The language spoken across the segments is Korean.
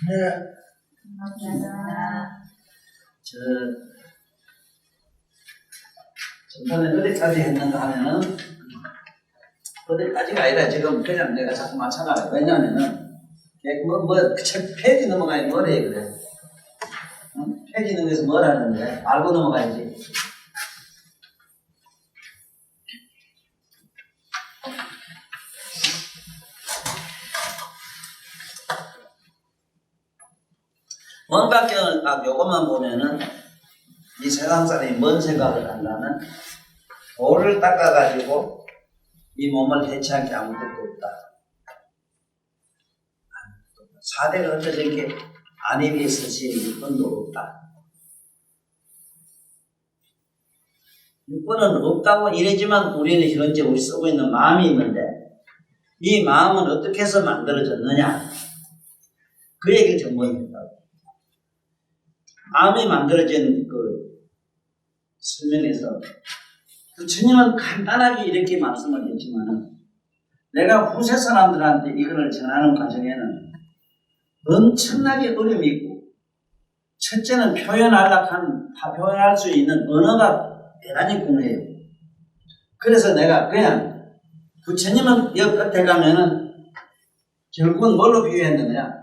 네. 전번에 어디까지 했는가 하면은, 어디까지가 아니라 지금 그냥 내가 자꾸 맞춰가요. 왜냐면은, 페이지 넘어가야 뭐래, 그래. 응? 페이지 넘어가서 뭘 하는데, 알고 넘어가야지. 원각경을 딱 요것만 보면은 이 세상 사람이 뭔 생각을 한다면 돌을 닦아가지고 이 몸을 해치한 게 아무것도 없다. 사대가 흩어진 게 안입이 스시 6번도 없다. 6번은 없다고 이러지만 우리는 현재 우리 쓰고 있는 마음이 있는데 이 마음은 어떻게 해서 만들어졌느냐 그 얘기를 전문입니다. 마음이 만들어진 그 설명에서 부처님은 간단하게 이렇게 말씀을 했지만 내가 후세 사람들한테 이걸 전하는 과정에는 엄청나게 어려움이 있고 첫째는 표현할 수 있는 언어가 대단히 궁해요. 그래서 내가 그냥 부처님은 여 끝에 가면은 결국은 뭘로 비유했느냐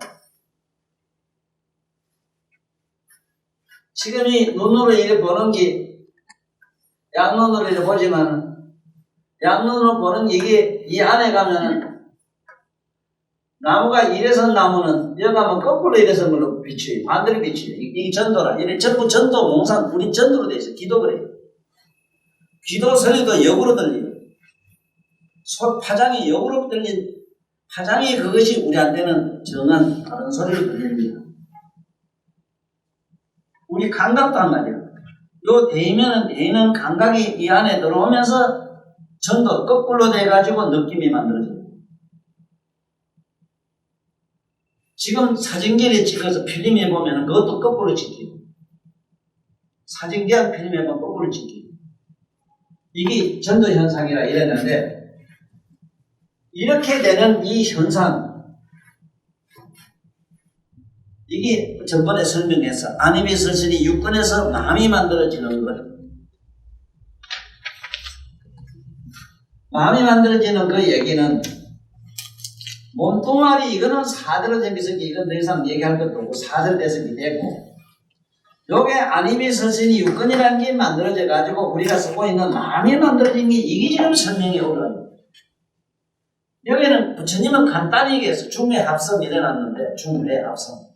지금 이 눈으로 이렇게 보는 게 양눈으로 이렇게 보지만 양눈으로 보는 게 이게 이 안에 가면은 나무가 이래선 나무는 여기 가면 거꾸로 이래선 걸로 비추요. 반대로 비추요. 이게 전도라. 이래 전부 전도 몽산 우리 전도로 돼 있어요. 기도 그래요. 기도 소리도 역으로 들려요. 파장이 역으로 들린 파장이 그것이 우리한테는 정한 다른 소리로 들립니다. 우리 감각도 한 말이야. 요 대이면 감각이 이 안에 들어오면서 전도 거꾸로 돼가지고 느낌이 만들어져요. 지금 사진기를 찍어서 필름에 보면 그것도 거꾸로 찍혀요. 사진기한 필름에 보면 거꾸로 찍혀요. 이게 전도 현상이라 이랬는데 이렇게 되는 이 현상 이게 전번에 설명해서 안입이 설설이 육근에서 마음이 만들어지는 것. 마음이 만들어지는 그 얘기는 몸뚱아리 이거는 사대로 생겨서 이건 더 이상 얘기할 것도 없고 사대로 돼석이 되고 요게 안입이 설설이 육근이라는 게 만들어져 가지고 우리가 쓰고 있는 마음이 만들어진 게 이게 지금 설명이 어려워요. 여기는 부처님은 간단히 얘기해서 중매 합성 일어났는데 중매 합성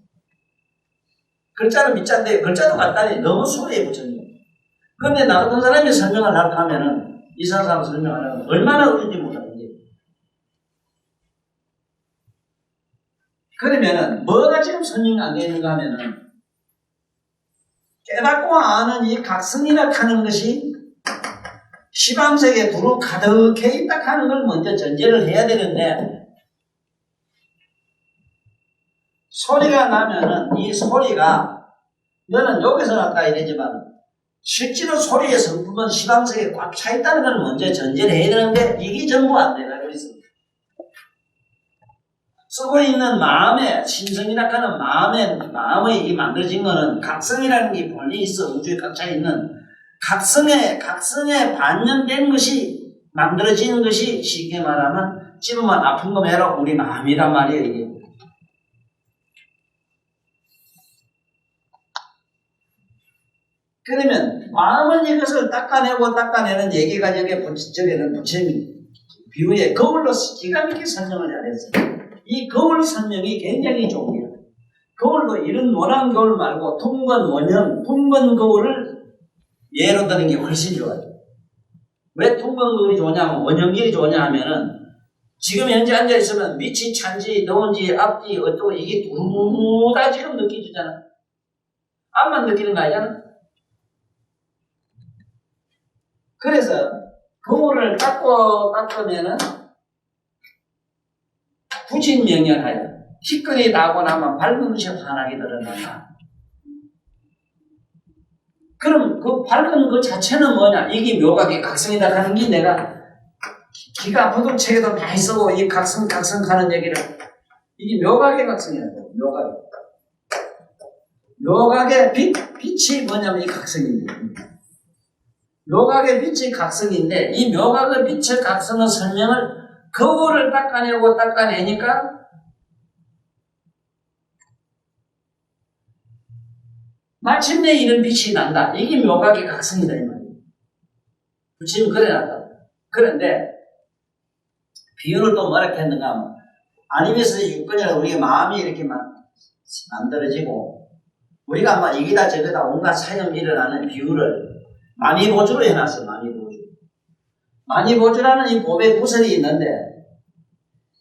글자는 밑자인데 글자도 간단히 너무 수월해요 부처님. 그런데 나 같은 사람이 설명을 할까 하면은 이상한 사람 설명하려면 얼마나 어려운지 모르는지. 그러면은 뭐가 지금 설명이 안 되어 있는가 하면은 깨닫고 아는 이 각성이라 하는 것이 시방색에 두루 가득해 있다 하는 걸 먼저 전제를 해야 되는데 소리가 나면은 이 소리가 너는 여기서 났다 이러지만 실제로 소리의 성품은 시방색에 꽉 차 있다는 걸 먼저 전제를 해야 되는데 이게 전부 안 되고 있습니다. 쓰고 있는 마음의 심성이라 하는 마음의 이 만들어진 거는 각성이라는 게 본래 있어 우주에 꽉 차 있는 각성에 반영된 것이 만들어지는 것이 쉽게 말하면 찝으면 아픈 거 매라 우리 마음이란 말이에요 이게. 그러면 마음은 이것을 닦아내는 얘기가 여기에 저기는 부처님 비유에 거울로 기가 막히게 설명을 잘했어요. 이 거울 설명이 굉장히 좋아요. 거울도 이런 원한 거울 말고 둥근 원형, 둥근 거울을 예로 드는 게 훨씬 좋아요. 왜 둥근 거울이 좋냐면 원형길이 좋냐 하면은 지금 현재 앉아있으면 밑이 찬지 더운지 앞뒤 어떠고 이게 둘 다 지금 느껴지잖아. 앞만 느끼는 거 아니잖아. 그래서 거울을 닦으면은 부진명령하여 티끌이 나고 나면 밝은 것이 환하게 드러난다. 그럼 그 밝은 그 자체는 뭐냐? 이게 묘각의 각성이다 하는 게 내가 기가 아프도 책에도 많이 쓰고 이 각성하는 얘기를 이게 묘각의 각성이라고 묘각. 묘각의 빛이 뭐냐면 이 각성입니다. 묘각의 빛이 각성인데 이 묘각의 빛의 각성의 설명을 거울을 닦아내니까 마침내 이런 빛이 난다. 이게 묘각의 각성이다 이 말이에요. 부처님 그래놨다. 그런데 비유를 또 뭐라 했는가 하면 아니면서 육근이라고 우리가 마음이 이렇게 만들어지고 우리가 막 이기다 저기다 온갖 사염이 일어나는 비유를 만이보주로 해놨어요. 만이보주. 만이보주라는 이 법의 구설이 있는데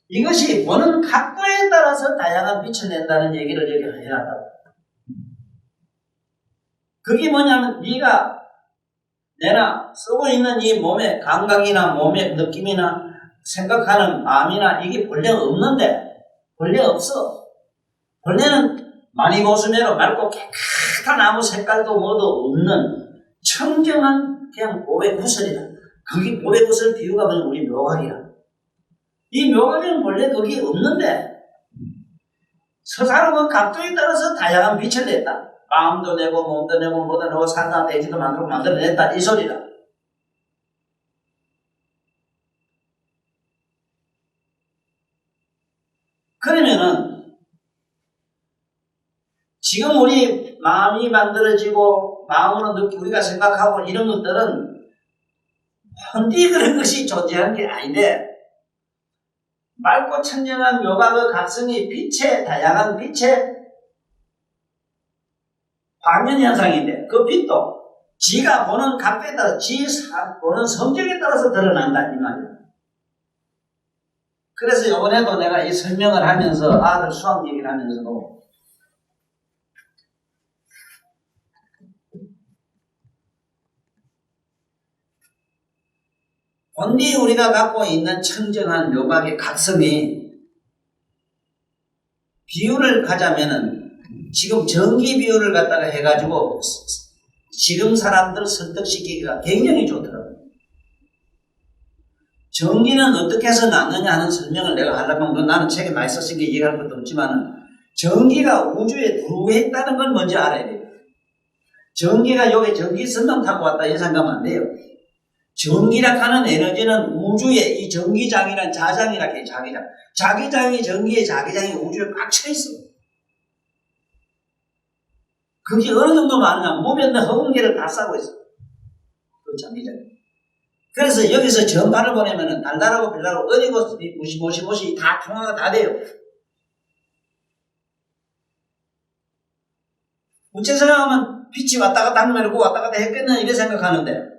이것이 보는 각도에 따라서 다양한 빛을 낸다는 얘기를 여기 해놨다. 그게 뭐냐면 네가 내가 쓰고 있는 이 몸의 감각이나 몸의 느낌이나 생각하는 마음이나 이게 본래 없는데 본래 없어. 본래는 만이보수매로 맑고 깨끗한 아무 색깔도 뭐도 없는 청정한 그냥 법의 구설이다. 그게 법의 구설 비유가 뭐냐면 우리 묘각이야. 이 묘각에는 본래 그게 없는데 서사람은 각도에 따라서 다양한 빛을 냈다. 마음도 내고 몸도 내고 뭐도 내고 산다 대지도 만들고 만들어냈다 이 소리다. 그러면은 지금 우리 마음이 만들어지고 마음으로 느끼고 우리가 생각하고 이런 것들은 헌디 그런 것이 존재하는 게 아닌데 맑고 청정한 묘각의 각성이 빛의 다양한 빛의 방면현상인데 그 빛도 지가 보는 각도에 따라서 보는 성격에 따라서 드러난다 이 말이야. 그래서 이번에도 내가 이 설명을 하면서 아들 수학 얘기를 하면서도 본디 우리가 갖고 있는 청정한 묘각의 각성이 비유를 가자면은 지금 전기 비유를 갖다가 해가지고 지금 사람들을 설득시키기가 굉장히 좋더라고요. 전기는 어떻게 해서 났느냐 하는 설명을 내가 하려면 나는 책에 많이 썼으니까 얘기할 것도 없지만 전기가 우주에 들어와 있다는 걸 먼저 알아야 돼요. 전기가 여기 전기 선만 타고 왔다 이 생각하면 안 돼요. 전기라 하는 에너지는 우주에 이 전기장이란 자장이라 해요. 자기장. 자기장이 전기에 자기장이 우주에 꽉 차 있어. 그게 어느 정도 많으냐 몸에 있는 허공계를 다 싸고 있어. 그 전기장. 그래서 여기서 전파를 보내면은 달달하고 별나고 어디고 무시무시 다 통화가 다 돼요. 우체 생각하면 빛이 왔다 갔다 하는 말고 왔다 갔다 했겠나 이렇게 생각하는데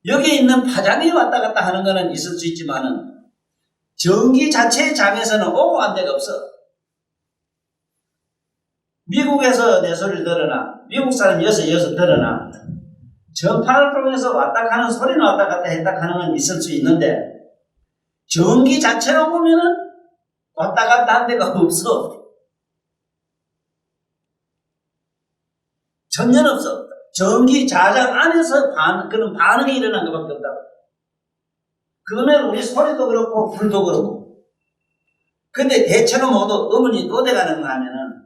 여기 있는 파장이 왔다 갔다 하는 거는 있을 수 있지만은 전기 자체의 장에서는 오고 한 데가 없어. 미국에서 내 소리를 들으나 미국 사람이 여기서 들으나 전파를 통해서 왔다 가는 소리는 왔다 갔다 했다 하는 건 있을 수 있는데 전기 자체로 보면은 왔다 갔다 한 데가 없어. 전혀 없어. 전기 자장 안에서 그런 반응이 일어난 것밖에 없다고. 그러면 우리 소리도 그렇고 불도 그렇고. 근데 대체로 모두 어머니 어디가는가 하면은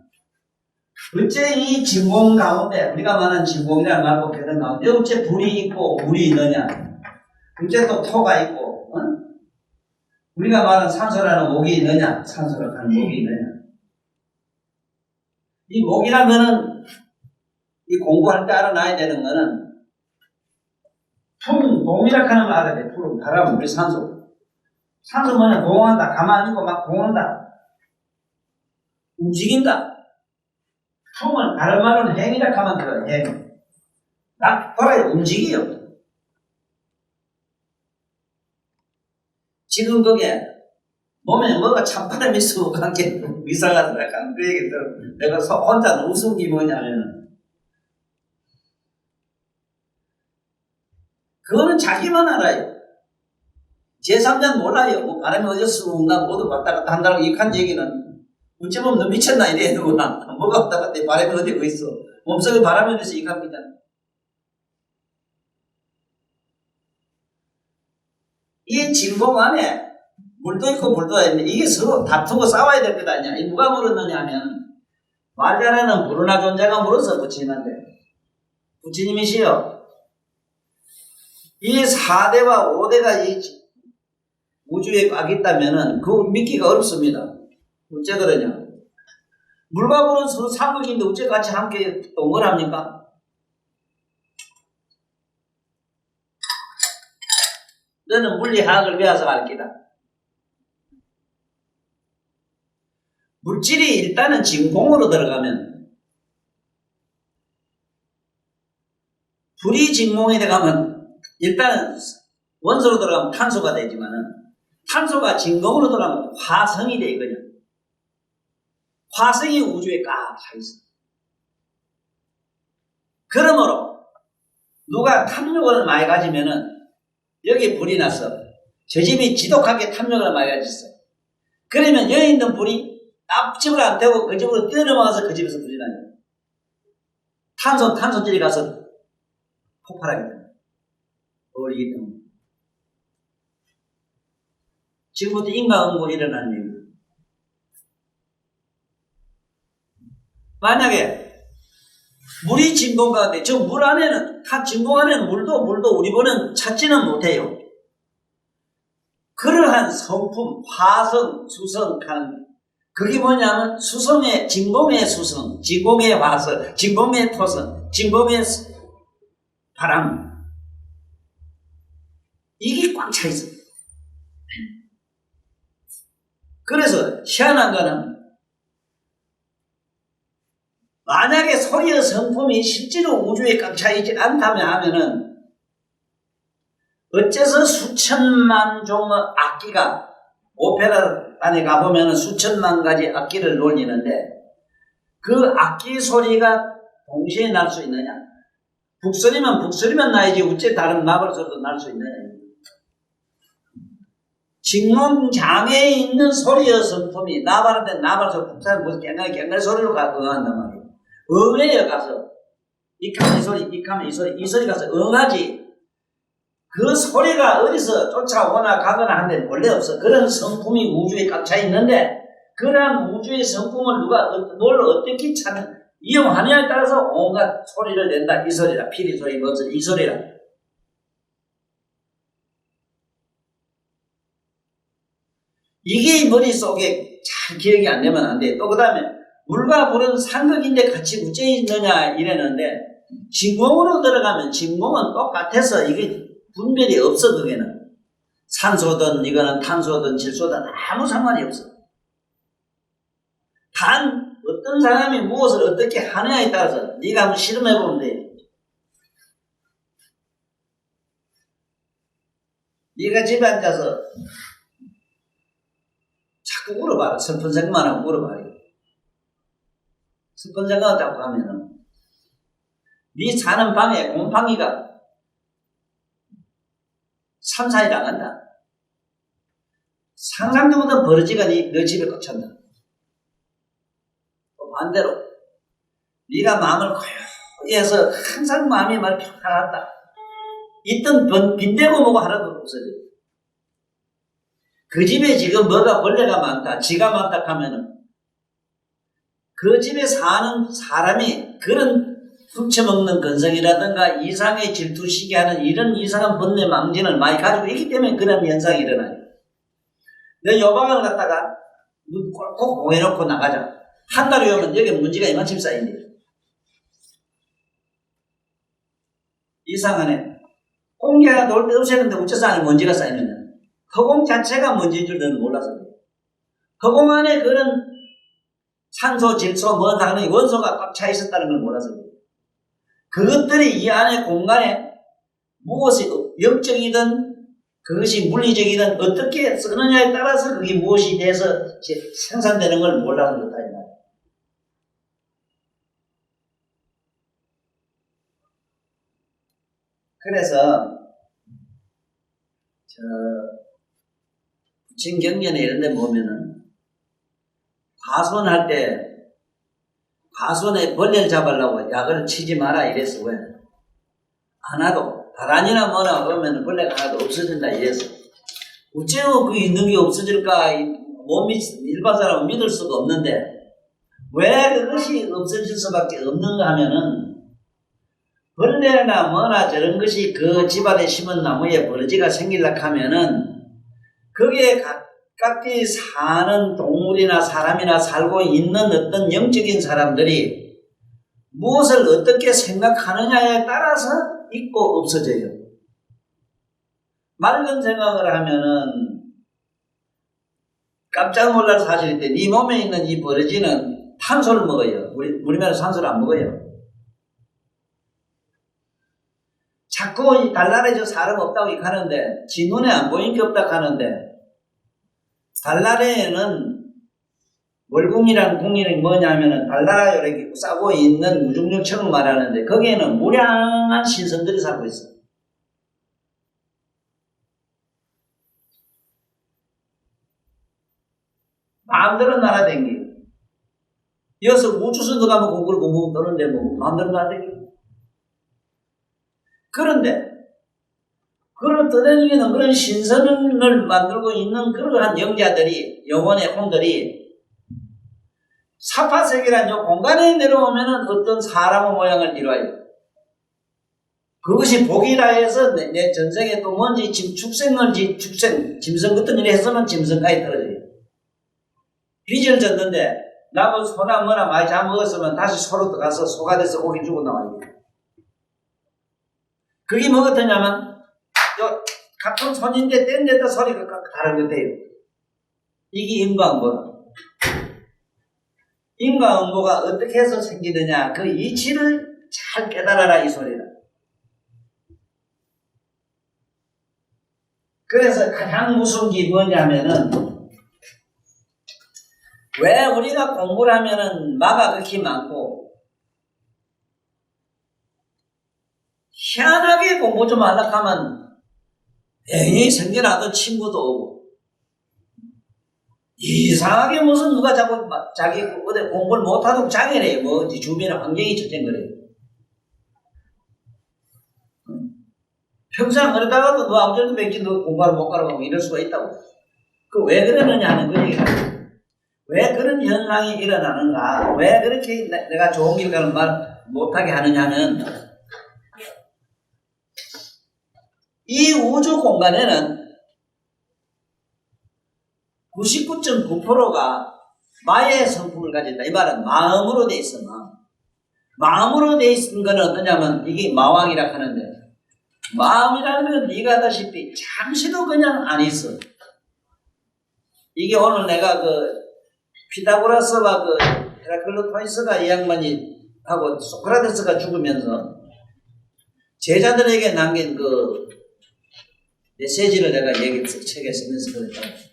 어째 이 진공 가운데 우리가 말하는 진공이라 말고 그런 가운데 어째 불이 있고 물이 있느냐. 어째 또 토가 있고 우리가 말하는 산소라는 목이 있느냐. 산소라는 목이 있느냐. 이 목이란 거는 이 공부할 때 알아놔야 되는 거는 동이라 하는 말 알아야 돼. 바람, 우리 산소. 산소 뭐냐? 동한다. 가만히 있고 막 동한다. 움직인다. 품은 다른 말로는 행이라 하면 들어요. 행. 막 돌아요. 움직여요. 지금 그게 몸에 뭐가 찬바람이 있어 관계 이상하더라. 그 얘기 들어. 내가 혼자 웃은 게 뭐냐면은 그거는 자기만 알아요. 제3자는 몰라요. 뭐 바람이 어디서 온다, 모두 왔다 갔다 한다고 이한 얘기는 어찌 보면 너 미쳤나 이래 누구나. 뭐가 왔다 갔다 바람이 어디고 있어. 몸속에 바람이 어디서 이갑니다. 이 진공 안에 물도 있고 물도 있는데 이게 서로 다투고 싸워야 될 것 아니야. 누가 물었느냐 하면 말 잘하는 부르나 존재가 물어서 부처님한테 부처님이시여 이 4대와 5대가 이 우주에 꽉 있다면은 그거 믿기가 어렵습니다. 어째 그러냐? 물과 불은 서로 삼극인데 어째 같이 함께 동거합니까? 너는 물리학을 배워서 알 기다. 물질이 일단은 진공으로 들어가면 불이 진공에 들어가면 일단은 원소로 들어가면 탄소가 되지만은 탄소가 진공으로 들어가면 화성이 돼 있거든요. 화성이 우주에 꽉 차 있어. 그러므로 누가 탐욕을 많이 가지면은 여기 불이 났어. 저 집이 지독하게 탐욕을 많이 가졌어. 그러면 여기 있는 불이 앞집을 안 태우고 그 집으로 뛰어넘어가서 그 집에서 불이 나요. 탄소질이 가서 폭발하게 됩니다. 어리기 때문에. 지금부터 인과응보 일어나는 얘기입니다. 만약에 물이 진공 가운데 저 물 안에는 진공 안에는 물도 우리 보는 찾지는 못해요. 그러한 성품 화성, 수성, 간 그게 뭐냐면 수성의 진공의 수성, 진공의 화성, 진공의 토성, 진공의 바람 이게 꽉 차 있어요. 그래서 희한한 거는 만약에 소리의 성품이 실제로 우주에 꽉 차 있지 않다면 하면은 어째서 수천만 종의 악기가 오페라단에 가보면 수천만 가지 악기를 놀리는데 그 악기 소리가 동시에 날 수 있느냐? 북소리면 나야지 어째 다른 나발 소리도 날 수 있느냐? 진공장애에 있는 소리의 성품이 나발한테 나발 소리 북사는 무슨 갱갈 소리로 가서 응한단 말이에요. 응해요 가서 이 카면 이 소리, 이 카면 이 소리 가서 응하지. 그 소리가 어디서 쫓아오거나 가거나 하는데 원래 없어. 그런 성품이 우주에 꽉 차 있는데 그러한 우주의 성품을 누가 뭘 어떻게 이용하느냐에 따라서 온갖 소리를 낸다. 이 소리라 피리 소리 무슨 이 소리라. 이게 머릿속에 잘 기억이 안 되면 안 돼. 또 그 다음에 물과 불은 상극인데 같이 우째 있느냐 이랬는데 진공으로 들어가면 진공은 똑같아서 이게 분별이 없어. 그게는 산소든 이거는 탄소든 질소든 아무 상관이 없어. 단 어떤 사람이 무엇을 어떻게 하느냐에 따라서 네가 한번 실험해보면 돼. 네가 집에 앉아서 자꾸 울어봐라. 슬픈 생각만 하고 울어봐라. 슬픈 생각을 자꾸 하면은 네 사는 방에 곰팡이가 3, 4일 나간다. 상상도 못한 버러지가 너 집에 꽉 찬다. 또 반대로 네가 마음을 고요히 해서 항상 마음이 말 편안하다. 있던 빈대고 뭐고 하나도 없어져. 그 집에 지금 뭐가 벌레가 많다, 쥐가 많다 하면은 그 집에 사는 사람이 그런 훔쳐먹는 근성이라든가 이상의 질투시게 하는 이런 이상한 번뇌 망진을 많이 가지고 있기 때문에 그런 현상이 일어나요. 너 요방을 갖다가 문 꼭 공해놓고 나가자. 한 달에 오면 여기 문제가 이만큼 쌓인대. 이상하네. 공기가 돌 때 없애는데 어째서 안에 먼지가 쌓이느냐. 허공 자체가 먼지인 줄 너는 몰라서 그래. 허공 안에 그런 산소, 질소, 뭐 당연히 원소가 꽉 차 있었다는 걸 몰라서 그래. 그것들이 이 안에 공간에 무엇이 영적이든 그것이 물리적이든 어떻게 쓰느냐에 따라서 그게 무엇이 돼서 생산되는 걸 몰라서 그렇다. 그래서 부친경전에 이런 데 보면은 과손할 때 과손에 벌레를 잡으려고 약을 치지 마라 이랬어. 왜? 하나도 바람이나 뭐나 오면 벌레가 하나도 없어진다 이랬어. 어째서 그 있는 게 없어질까? 일반 사람은 믿을 수가 없는데 왜 그것이 없어질 수밖에 없는가 하면은 벌레나 뭐나 저런 것이 그 집안에 심은 나무에 버러지가 생기려고 하면은 거기에 가깝게 사는 동물이나 사람이나 살고 있는 어떤 영적인 사람들이 무엇을 어떻게 생각하느냐에 따라서 있고 없어져요. 맑은 생각을 하면은 깜짝 놀랄 사실인데 네 몸에 있는 이 버러지는 탄소를 먹어요. 우리말은 산소를 안 먹어요. 자꾸 달나라에 사람 없다고 하는데 지 눈에 안 보이는 게 없다고 하는데 달나라에는 월궁이라는 궁이 뭐냐면은 달나라 이렇게 싸고 있는 무중력층을 말하는데 거기에는 무량한 신선들이 살고 있어요. 마음대로 날아다니고 여기서 우주선도 가면 공부를 공부 떠는데 뭐 마음대로 날아다니고 그런데 그런 떠다니는 그런 신선을 만들고 있는 그러한 영자들이 영혼의 혼들이 사파색이라는 요 공간에 내려오면은 어떤 사람의 모양을 이루어요. 그것이 복이라 해서 내 전생에 또 뭔지 축생, 짐승 같은 일을 했으면 짐승까지 떨어져요. 빚을 졌는데 나무 소나 뭐나 많이 잡아먹었으면 다시 소로 들어가서 소가 돼서 고기 주고 나와요. 그게 뭐 같으냐면 요 같은 손인데 땐 데다 소리가 다른 것 같아요. 이게 인과응보다. 인과응보가 어떻게 해서 생기느냐 그 이치를 잘 깨달아라 이 소리다. 그래서 가장 무서운 게 뭐냐면은 왜 우리가 공부를 하면은 마가 그렇게 많고 희한하게 공부 좀 하려고 하면 애인이 생겨나던 친구도 오고 이상하게 무슨 누가 자꾸 자기 어디 공부를 못하도록 장애래 뭐 주변에 환경이 처진거래요. 평생 그러다가도 너 아무데도 맺지 너 공부를 못 가라고 이럴 수가 있다고. 그 왜 그러느냐 하는 그 얘기가 왜 그런 현상이 일어나는가 왜 그렇게 내가 좋은 길 가는 말 못하게 하느냐는 이 우주 공간에는 99.9%가 마의 성품을 가진다. 이 말은 마음으로 돼 있어. 마음으로 돼 있는 건 어떠냐면 이게 마왕이라 하는데 마음이라는 건 네가 아다시피 잠시도 그냥 안 있어. 이게 오늘 내가 그 피타고라스와 그 헤라클로토이스가 이 양반이 하고 소크라테스가 죽으면서 제자들에게 남긴 그 메시지를 내가 책에 쓰면서 그랬다.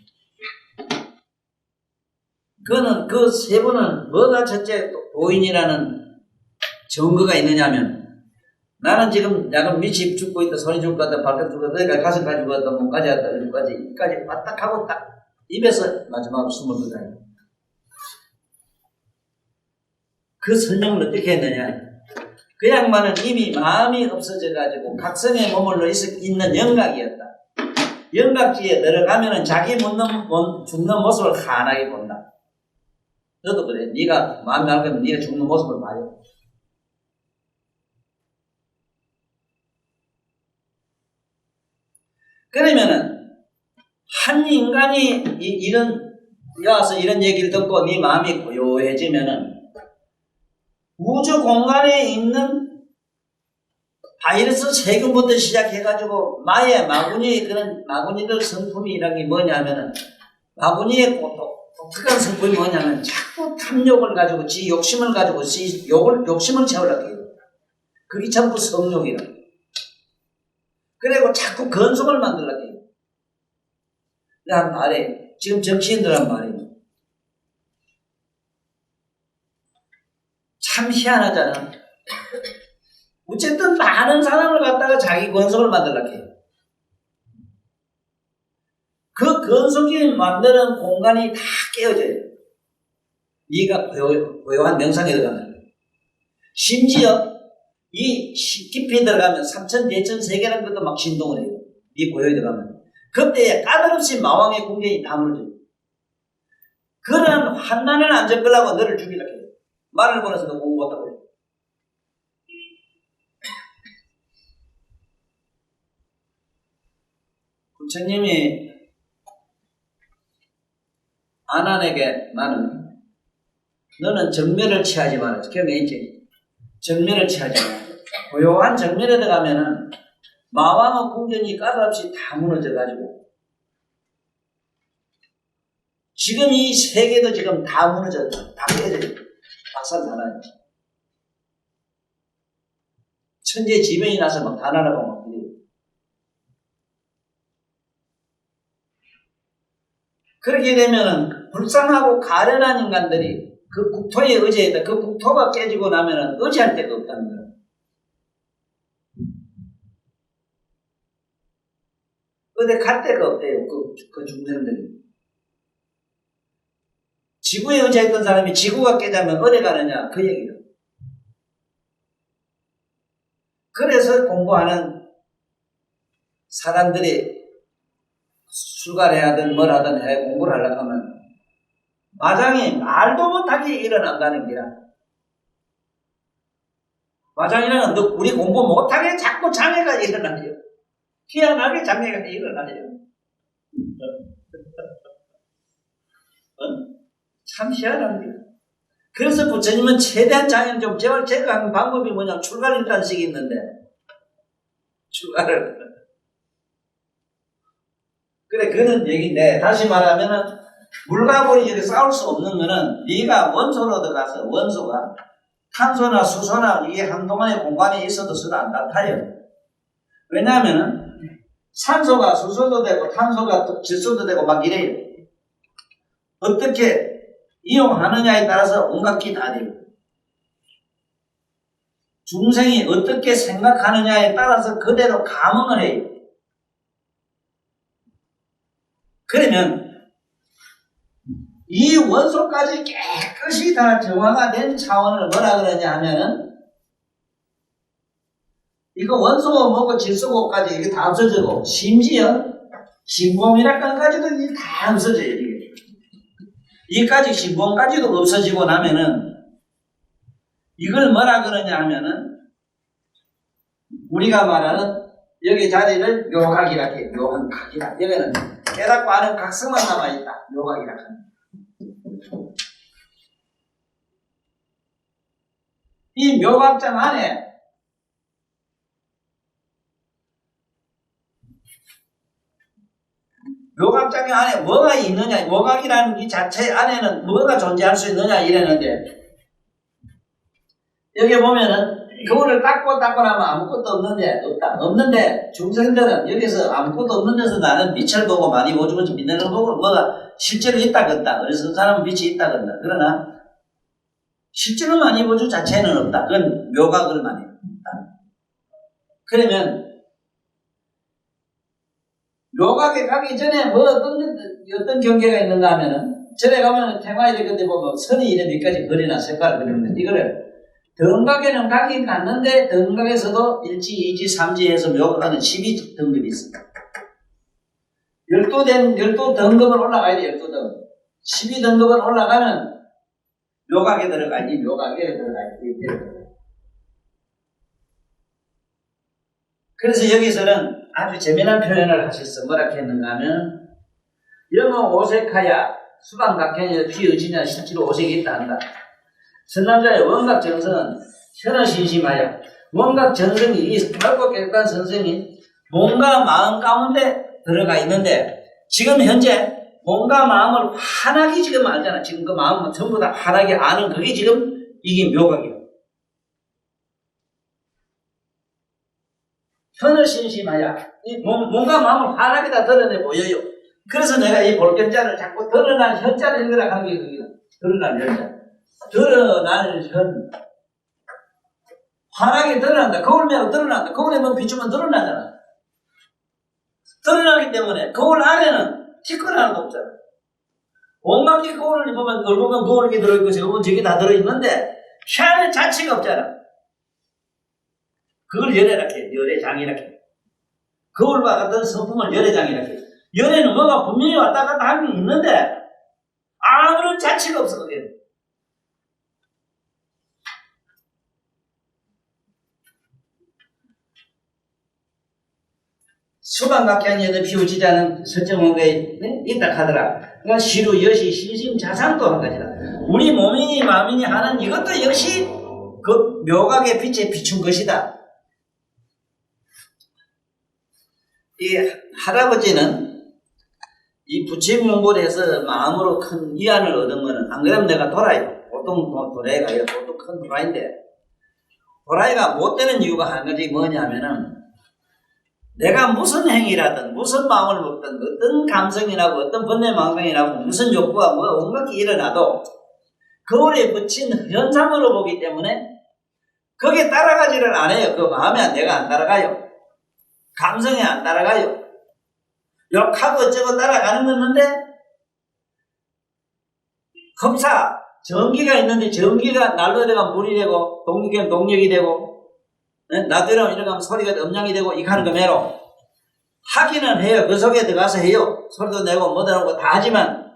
그거는 그 세 분은 뭐가 첫째 도인이라는 증거가 있느냐면 나는 지금 약간 밑이 죽고 있다 소리 죽고 있다 발끝 죽고 있다 너희가 가슴까지 죽고 있다 몸까지 왔다 이까지 바닥하고 딱 입에서 마지막으로 숨을 거다요. 그 설명을 어떻게 했느냐 그 양반은 이미 마음이 없어져 가지고 각성에 머물러 있는 영각이었다. 영각지에 들어가면은 자기 죽는 모습을 환하게 본다. 너도 그래. 네가 마음 나가면 네가 죽는 모습을 봐요. 그러면은 한 인간이 와서 이런 얘기를 듣고 네 마음이 고요해지면은 우주 공간에 있는 바이러스 세균부터 시작해가지고 마구니의 그런 마구니들 성품이라는 게 뭐냐면은 마구니의 독특한 성품이 뭐냐면 자꾸 탐욕을 가지고 지 욕심을 가지고 욕심을 채우려고 해요. 그게 전부 성욕이라. 그리고 자꾸 건성을 만들려고 해요. 난 말해 지금 정치인들한 말이에요. 참 희한하잖아. 어쨌든 많은 사람을 갖다가 자기 건성을 만들려고 해요. 그 건성이 만드는 공간이 다 깨어져요. 네가 고요한 명상에 들어가면. 심지어 이 깊이 들어가면 3천, 대천, 세계라는 것도 막 신동을 해요. 이 고요에 들어가면. 그때 까다롭이 마왕의 궁경이 다 무너져요. 그런 환난을 안 겪으려고 너를 죽이려고 해요. 말을 보내서도 공부 못하고 그래. 부처님이 아난에게 나는 너는 정멸을 취하지 마라. 기억에 있지? 정멸을 취하지 마라. 고요한 정멸에 들어가면은 마왕의 궁전이 까다없이 다 무너져가지고 지금 이 세계도 지금 다 무너졌다. 다 깨져요. 박살나나요. 천재지변이 나서 막 다 날아가고 막 이래요. 그렇게 되면은 불쌍하고 가련한 인간들이 그 국토에 의지했다. 그 국토가 깨지고 나면은 의지할 데가 없다는 거예요. 어디 갈 데가 없대요. 그 중생들이. 지구에 의지했던 사람이 지구가 깨자면 어디 가느냐 그 얘기예요. 그래서 공부하는 사람들이 술가를 해야든 뭘 하든 해 공부를 하려고 하면 마장이 말도 못하게 일어난다는 게라. 마장이라는 우리 공부 못하게 자꾸 장애가 일어나요. 희한하게 장애가 일어나요. 참 희한합니다. 그래서 부처님은 최대한 장애를 좀 제거하는 방법이 뭐냐, 출가를 일단 식이 있는데, 출가를. 그래, 그는 얘기인데, 다시 말하면은, 물과 불이 이렇게 싸울 수 없는 거는, 네가 원소로 들어가서, 원소가 탄소나 수소나 이게 한동안의 공간에 있어도 서로 안 같아요. 왜냐하면은, 산소가 수소도 되고, 탄소가 질소도 되고, 막 이래요. 어떻게 이용하느냐에 따라서 온갖 게 다 돼요. 중생이 어떻게 생각하느냐에 따라서 그대로 감응을 해요. 그러면 이 원소까지 깨끗이 다 정화가 된 차원을 뭐라 그러냐 하면은 이거 원소 뭐고 질소고까지 이게 다 없어지고 심지어 신봉이라까지도 다 없어져요. 이게. 이까지 신봉까지도 없어지고 나면은 이걸 뭐라 그러냐 하면은 우리가 말하는 여기 자리를 묘각이라 해요. 묘각이라. 여기는 깨닫고 아는 각성만 남아있다. 묘각이라 합니다. 이 묘각장 안에 묘각장 안에 뭐가 있느냐, 묘각이라는 이 자체 안에는 뭐가 존재할 수 있느냐 이랬는데 여기 보면은 거울을 닦고 나면 아무것도 없는데 없다. 없는데 중생들은 여기서 아무것도 없는 데서 나는 빛을 보고 많이 오죽오죽 빛나는 걸 보고 뭐가 실제로 있다건다. 그래서 그 사람은 빛이 있다건다. 그러나 실제로 많이 보주 자체는 없다. 그건 묘각을 많이 없다. 그러면 묘각에 가기 전에 뭐 어떤 경계가 있는가 하면은 전에 가면 테마 이런 데 보면 선이 이래 밑까지 그리나 색깔을 그리는 이거를 등각에는 각이 같는데 등각에서도 1지, 2지, 3지 해서 묘각하는 12등급이 있습니다. 12등급을 올라가야 돼. 12등급. 12등급을 올라가면 묘각에 들어가야지. 묘각에 들어가야지. 그래서 여기서는 아주 재미난 표현을 하셨어. 뭐라 했는가 하면 영어 오색하야 수방각현에서 피의지냐 실제로 오색이 있다 한다. 선남자의 원각 정성은 현어신심하여 원각 정성이 이 밝고 깨끗한 선생이 몸과 마음 가운데 들어가 있는데 지금 현재 몸과 마음을 환하게 지금 알잖아. 지금 그 마음은 전부 다 환하게 아는 그게 지금 이게 묘각이에요. 현어신심하여 이 몸과 마음을 환하게 다 드러내 보여요. 그래서 내가 이 볼견자를 자꾸 드러난 현자를 읽으라 하는 게 그게요. 드러난 현자. 드러날 현. 환하게 드러난다. 거울 매고 드러난다. 거울에 뭐 비추면 드러나잖아. 드러나기 때문에 거울 안에는 티끌 하나도 없잖아. 온갖 게 거울을 보면 얼굴은 거울이 들어있고 저기 다 들어있는데 샤넬 자체가 없잖아. 그걸 열애라 해. 열애장이라 해. 거울과 같은 성품을 열애장이라 해. 열애는 뭐가 분명히 왔다 갔다 하는 게 있는데 아무런 자체가 없어. 그게. 수박각향에도 피우지지 않은 설정원에 있다 하더라. 그러니까 시루, 여시, 시심, 자상도 한 가지다. 우리 몸이니 마음이니 하는 이것도 역시 그 묘각의 빛에 비춘 것이다. 이 할아버지는 이 부처님 공부를 해서 마음으로 큰 위안을 얻으면 안 그러면 내가 돌아요. 보통 도라이가 보통 큰 도라이인데 도라이가 못 되는 이유가 한 가지 뭐냐면은 내가 무슨 행위라든 무슨 마음을 먹든 어떤 감성이라고 어떤 번뇌망상이라고 무슨 욕구가 뭐 온갖 게 일어나도 거울에 붙인 현상으로 보기 때문에 거기에 따라가지를 안 해요. 그 마음에 내가 안 따라가요. 감성에 안 따라가요. 욕하고 어쩌고 따라가는 건데 검사 전기가 있는데 전기가 날로 들어가면 물이 되고 동력이면 동력이 되고 나들어가면 이러면 소리가 음량이 되고 이렇게 하는 거 매로 하기는 해요. 그 속에 들어가서 해요. 소리도 내고 뭐도 하고 다 하지만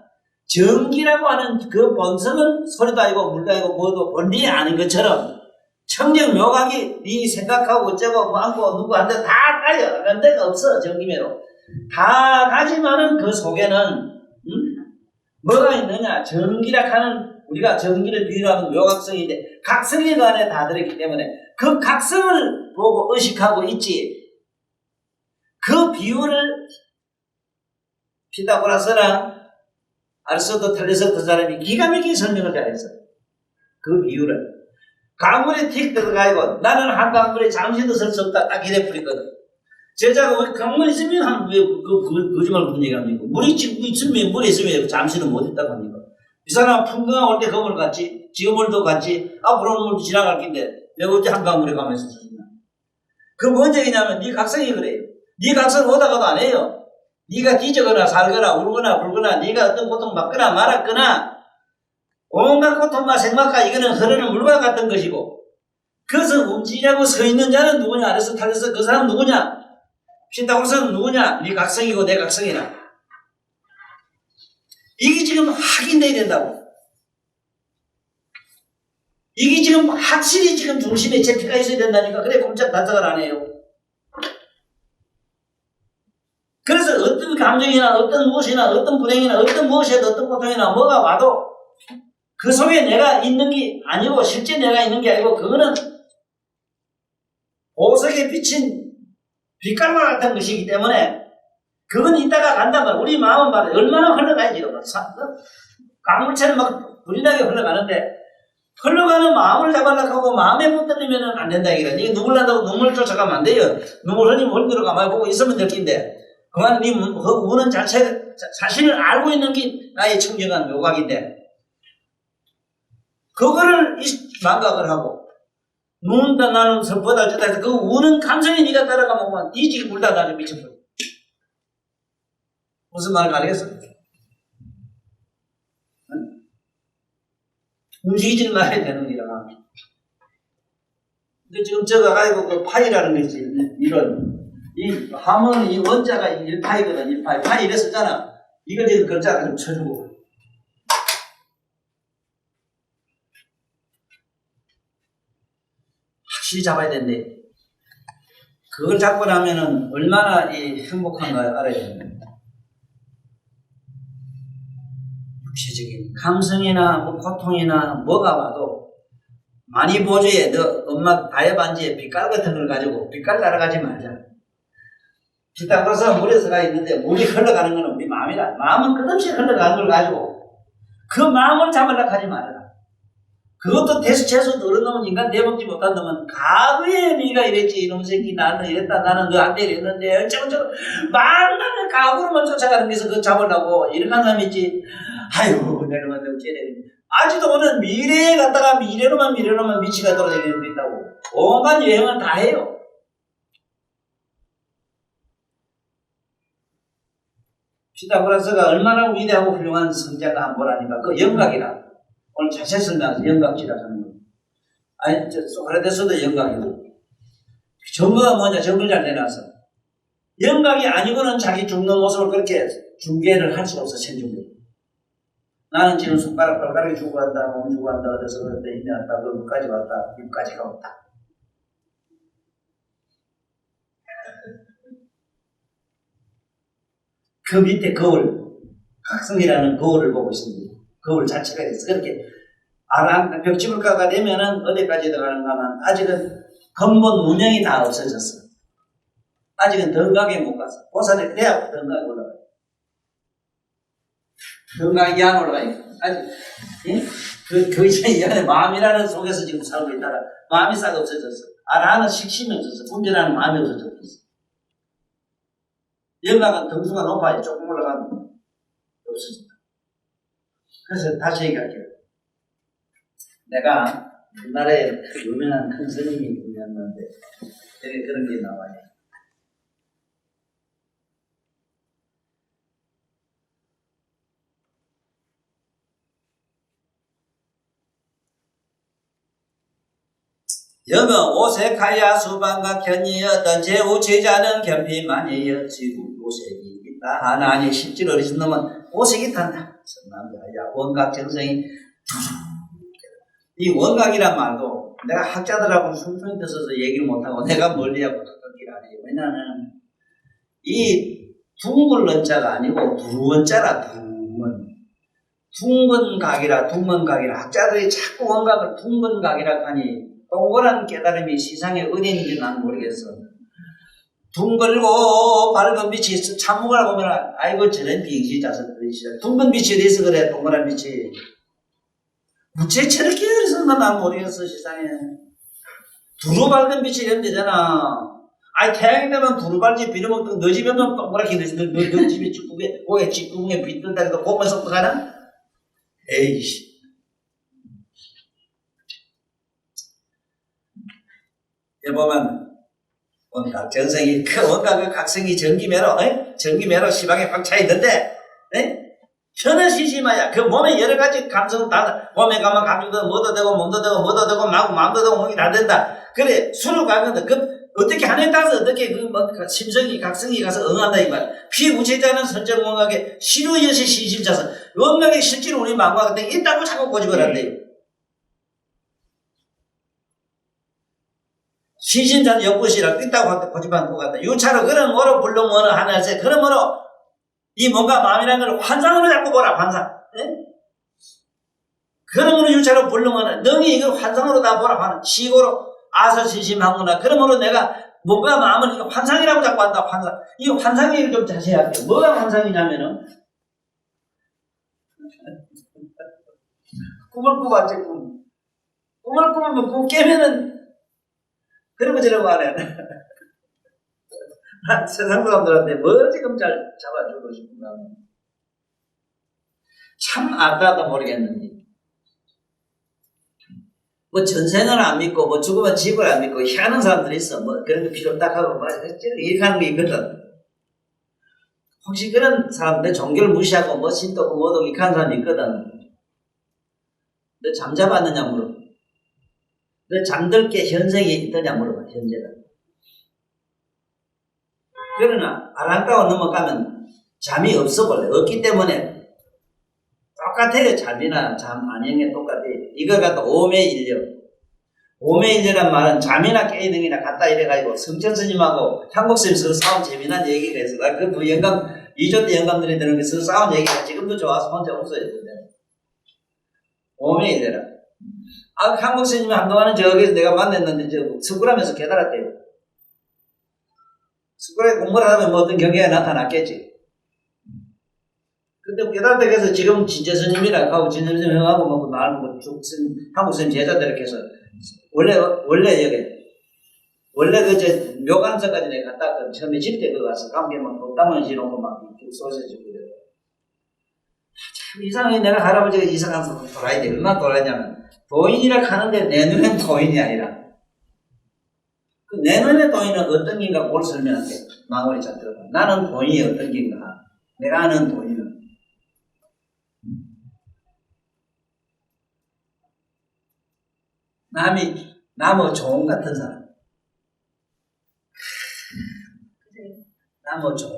전기라고 하는 그 본성은 소리도 아니고 물도 아니고 뭐도 본인이 아는 것처럼 청정 묘각이 네 생각하고 어쩌고 뭐 하고 누구한테 다 가요. 그런 데가 없어. 전기매로 다 가지만은 그 속에는 뭐가 있느냐 전기라 하는 우리가 전기를 비유하는 묘각성인데 각성이 그 안에 다 들어있기 때문에 그 각성을 보고 의식하고 있지. 그 비유를 피타고라스나 아리스토텔레스 그 사람이 기가 막히게 설명을 잘했어요. 그 비유를 강물에 틱 들어가고 나는 한 강물에 잠시도 설 수 없다 딱 이래 뿌리거든. 제자가 왜 강물이 있으면 왜 거짓말 그런 얘기 합니까? 물이 있으면 물에 있으면 잠시는 못 있다고 합니까? 이 사람 풍덩아 올 때 그 물 같지 지금 물도 같지 앞으로 오는 물도 지나갈 긴데 내가 어째 한 강물에 가만히 있었어. 그 뭔 얘기냐면 네 각성이 그래요. 네 각성 오다가도 안 해요. 네가 뒤져거나 살거나 울거나 불거나 네가 어떤 고통 받거나 말았거나 온갖 고통과 생각과 이거는 흐르는 물과 같은 것이고 그것을 움직이냐고 서 있는 자는 누구냐? 아리스토텔레스 그 사람 누구냐? 피타고라스는 누구냐? 네 각성이고 내 각성이라. 이게 지금 확인돼야 된다고. 이게 지금 확실히 지금 중심에 제피가 있어야 된다니까. 그래 꼼짝 단속을 안 해요. 그래서 어떤 감정이나 어떤 무엇이나 어떤 불행이나 어떤 무엇이든 어떤 고통이나 뭐가 와도 그 속에 내가 있는 게 아니고 실제 내가 있는 게 아니고 그거는 보석에 비친 빛깔과 같은 것이기 때문에 그건 이따가 간단 말이야. 우리 마음은 말이야. 얼마나 흘러가야지. 강물처럼 막 불이 나게 흘러가는데 흘러가는 마음을 잡으려고 하고 마음에 붙들리면 안 된다 이거야. 네 눈물 난다고 눈물 쫓아가면 안 돼요. 눈물 흘리면 흘리러 가만히 보고 있으면 될 텐데 그만 네 우는 자체 자신을 알고 있는 게 나의 청정한 묘각인데 그거를 망각을 하고 눈다 나는 슬퍼다 어쩌다 해서 그 우는 감성이 네가 따라가면 뒤지게 물다 나를 미쳐버려. 무슨 말을 가리겠어? 응? 움직이질 말아야 되는 거야. 근데 지금 저가 가지고 그 파이라는 거 있지. 이런 이 함은 이 원자가 1파이거든. 1파이. 파이 이랬었잖아. 이걸 지금 글자를 좀 쳐주고 확실히 잡아야 된대. 그걸 잡고 나면은 얼마나 이 행복한가 알아야 됩니다. 육체적인 감성이나 뭐 고통이나 뭐가 와도 많이 보조에 너 엄마 다이반지에 빛깔 같은 걸 가지고 빛깔 따라가지 말자. 피타고라스가 물에서 가 있는데 물이 흘러가는 건 우리 마음이다. 마음은 끝없이 흘러가는 걸 가지고 그 마음을 잡으려고 하지 말아라. 그것도 대수채수 어른놈은 인간 대먹지 못한 놈은 과거에 네가 이랬지 이놈 새끼 나는 이랬다 나는 너한테 이랬는데 어쩌고저쩌고 만날 과거로만 쫓아가는 데서 그거 잡으려고 이런 사람 있지. 아유 내 놈한테 어째 이래. 아직도 오늘 미래에 갔다가 미래로만 미치가 돌아다니는 데 있다고. 온갖 여행을 다 해요. 피타고라스가 얼마나 위대하고 훌륭한 성자가 한 보라니까 그 영각이라. 오늘 자세 설명해서 영각지라고 하는 거. 아니, 소크라테스도 영각이고. 정거가 뭐냐, 정글 잘 내놨어. 영각이 아니고는 자기 죽는 모습을 그렇게 중계를 할 수가 없어, 천중계. 나는 지금 손가락, 발가락이 죽고 간다, 몸 죽고 간다, 어디서 그랬다, 힘이 왔다, 그까지 왔다, 입까지가 없다. 그 밑에 거울, 각성이라는 거울을 보고 있습니다. 거울 자체가 있어. 그렇게 벽지물가가 되면은 어디까지 들어가는가 하면 아직은 근본 문명이 다 없어졌어. 아직은 덩각에 못 갔어. 보살이 돼야 덩각에 올라가요. 덩각 이하 올라가요. 아직, 예? 이 안에 마음이라는 속에서 지금 살고 있다가 마음이 싹 없어졌어. 아라는 식심이 없어졌어. 분별하는 마음이 없어졌어. 영각은 등수가 높아요. 조금 올라가면 없어진다. 그래서 다시 얘기할게요. 내가 옛날에 유명한 큰 스님이 있는데 되게 그런 게 나와요. 여명 오색하야 수반과 견이었던 제우 제자는 견피만이여 지구 오색이 있다 하나니 실질 어리신 놈은 오색이 탄다. 성남자야 원각 정성이 이 원각이란 말도 내가 학자들하고 숨통이 떠서서 얘기를 못하고 내가 멀리하고 그렇게 안 해요. 왜냐하면 이 둥글런자가 아니고 두원자라 둥은 둥근각이라 둥근각이라 학자들이 자꾸 원각을 둥근각이라 하니 동그란 깨달음이 세상에 어디 있는지 난 모르겠어. 둥글고 밝은 빛이 있어. 참목을 보면 아이고 저런 비행시 자석들이 둥근 빛이 어디서 그래 동그란 빛이 무채 저렇게 어디서나 난 모르겠어. 세상에 두루 밝은 빛이 이런 데잖아. 아니 태양이 되면 두루 밝지 빌어먹던 너 집에는 동그랗게 너 집에 뒷구멍에 고개 뒷구멍에 빛 뜬다 해도 보면서 어떡하나? 에이씨 보면 원각 전성이 그 원각의 각성이 전기매로 전기매로 시방에 확 차 있는데 현어시시마야 그 몸에 여러 가지 감성 다 몸에 가면 감정도 뭐도 되고 몸도 되고 뭐도 되고 마음도 되고 몸이 다 된다. 그래 술을 가는데 그 어떻게 하느냐에 따라서 어떻게 심성이 각성이 가서 응한다 이 말. 피부체자는 선정 원각에 시루여시 신심자서 원각에 실제로 우리 마음과 같은 게 있다고 자꾸 고집을 신심자는 연꽃이라 있다고 고집하는 것 같다. 유차로 그런 뭐로 불능원을 하나세 그러므로 이 뭔가 마음이라는 걸 환상으로 자꾸 보라 환상. 그러므로 유차로 불능원을 너희 이걸 환상으로 다 보라 환상. 시고로 아서신심하구나. 그러므로 내가 뭔가 마음을 환상이라고 자꾸 한다 환상. 이 환상 얘기를 좀 자세히 할게요. 뭐가 환상이냐면은 꿈을 꾸봤지 꿈. 꿈을 꾸면 꿈 깨면은 그러고 저러고 안 해. 난 세상 사람들한테 뭘 지금 잘 잡아주고 싶은가. 참 알다도 모르겠는데. 뭐 전생을 안 믿고, 뭐 죽으면 집을 안 믿고, 희한한 사람들이 있어. 뭐 그런 거 필요 딱 하고, 이렇게 하는 게 있거든. 혹시 그런 사람들 종교를 무시하고, 뭐 신도고 뭐도 이렇게 하는 사람이 있거든. 너 잠자봤느냐 물어. 너 잠들 게 현생이 있더냐 물어봐, 현재가. 그러나, 알랑가고 넘어가면 잠이 없어 볼래. 없기 때문에 똑같아요. 잠이나 잠 안녕에 똑같아요. 이거 갖다 오매일려. 오매일려란 말은 잠이나 깨이등이나 같다 이래가지고 성천 스님하고 한국 스님 서로 싸운 재미난 얘기가 있어. 나 그 영감, 2조 때 영감들이 되는 게 서로 싸운 얘기가 지금도 좋아서 혼자 웃어야는데. 오매일려라. 한국 스님이 한동안은 저기서 내가 만났는데 석굴암에서 깨달았대요. 석굴에 공부를 하면 뭐 어떤 경계가 나타났겠지. 근데 깨달았다고 해서 지금 진짜 스님이라 하고 진짜 스님 형하고 뭐 나를 뭐 한국 스님 제자들 이렇게 해서 원래 묘간서까지 내가 갔다 왔거든. 처음에 집대 그 가서 감기만 땀을 지놓고 막 소세지 그래. 참 이상하게 내가 할아버지가 이상한 도라이데 얼마나 도라이냐면 도인이라 하는데 내 눈엔 도인이 아니라 그 내 눈의 도인은 어떤 긴가 그걸 설명할게. 망원이 잘 들어봐. 나는 도인이 어떤 긴가. 내가 아는 도인은 나무 종 같은 사람. 나무 종.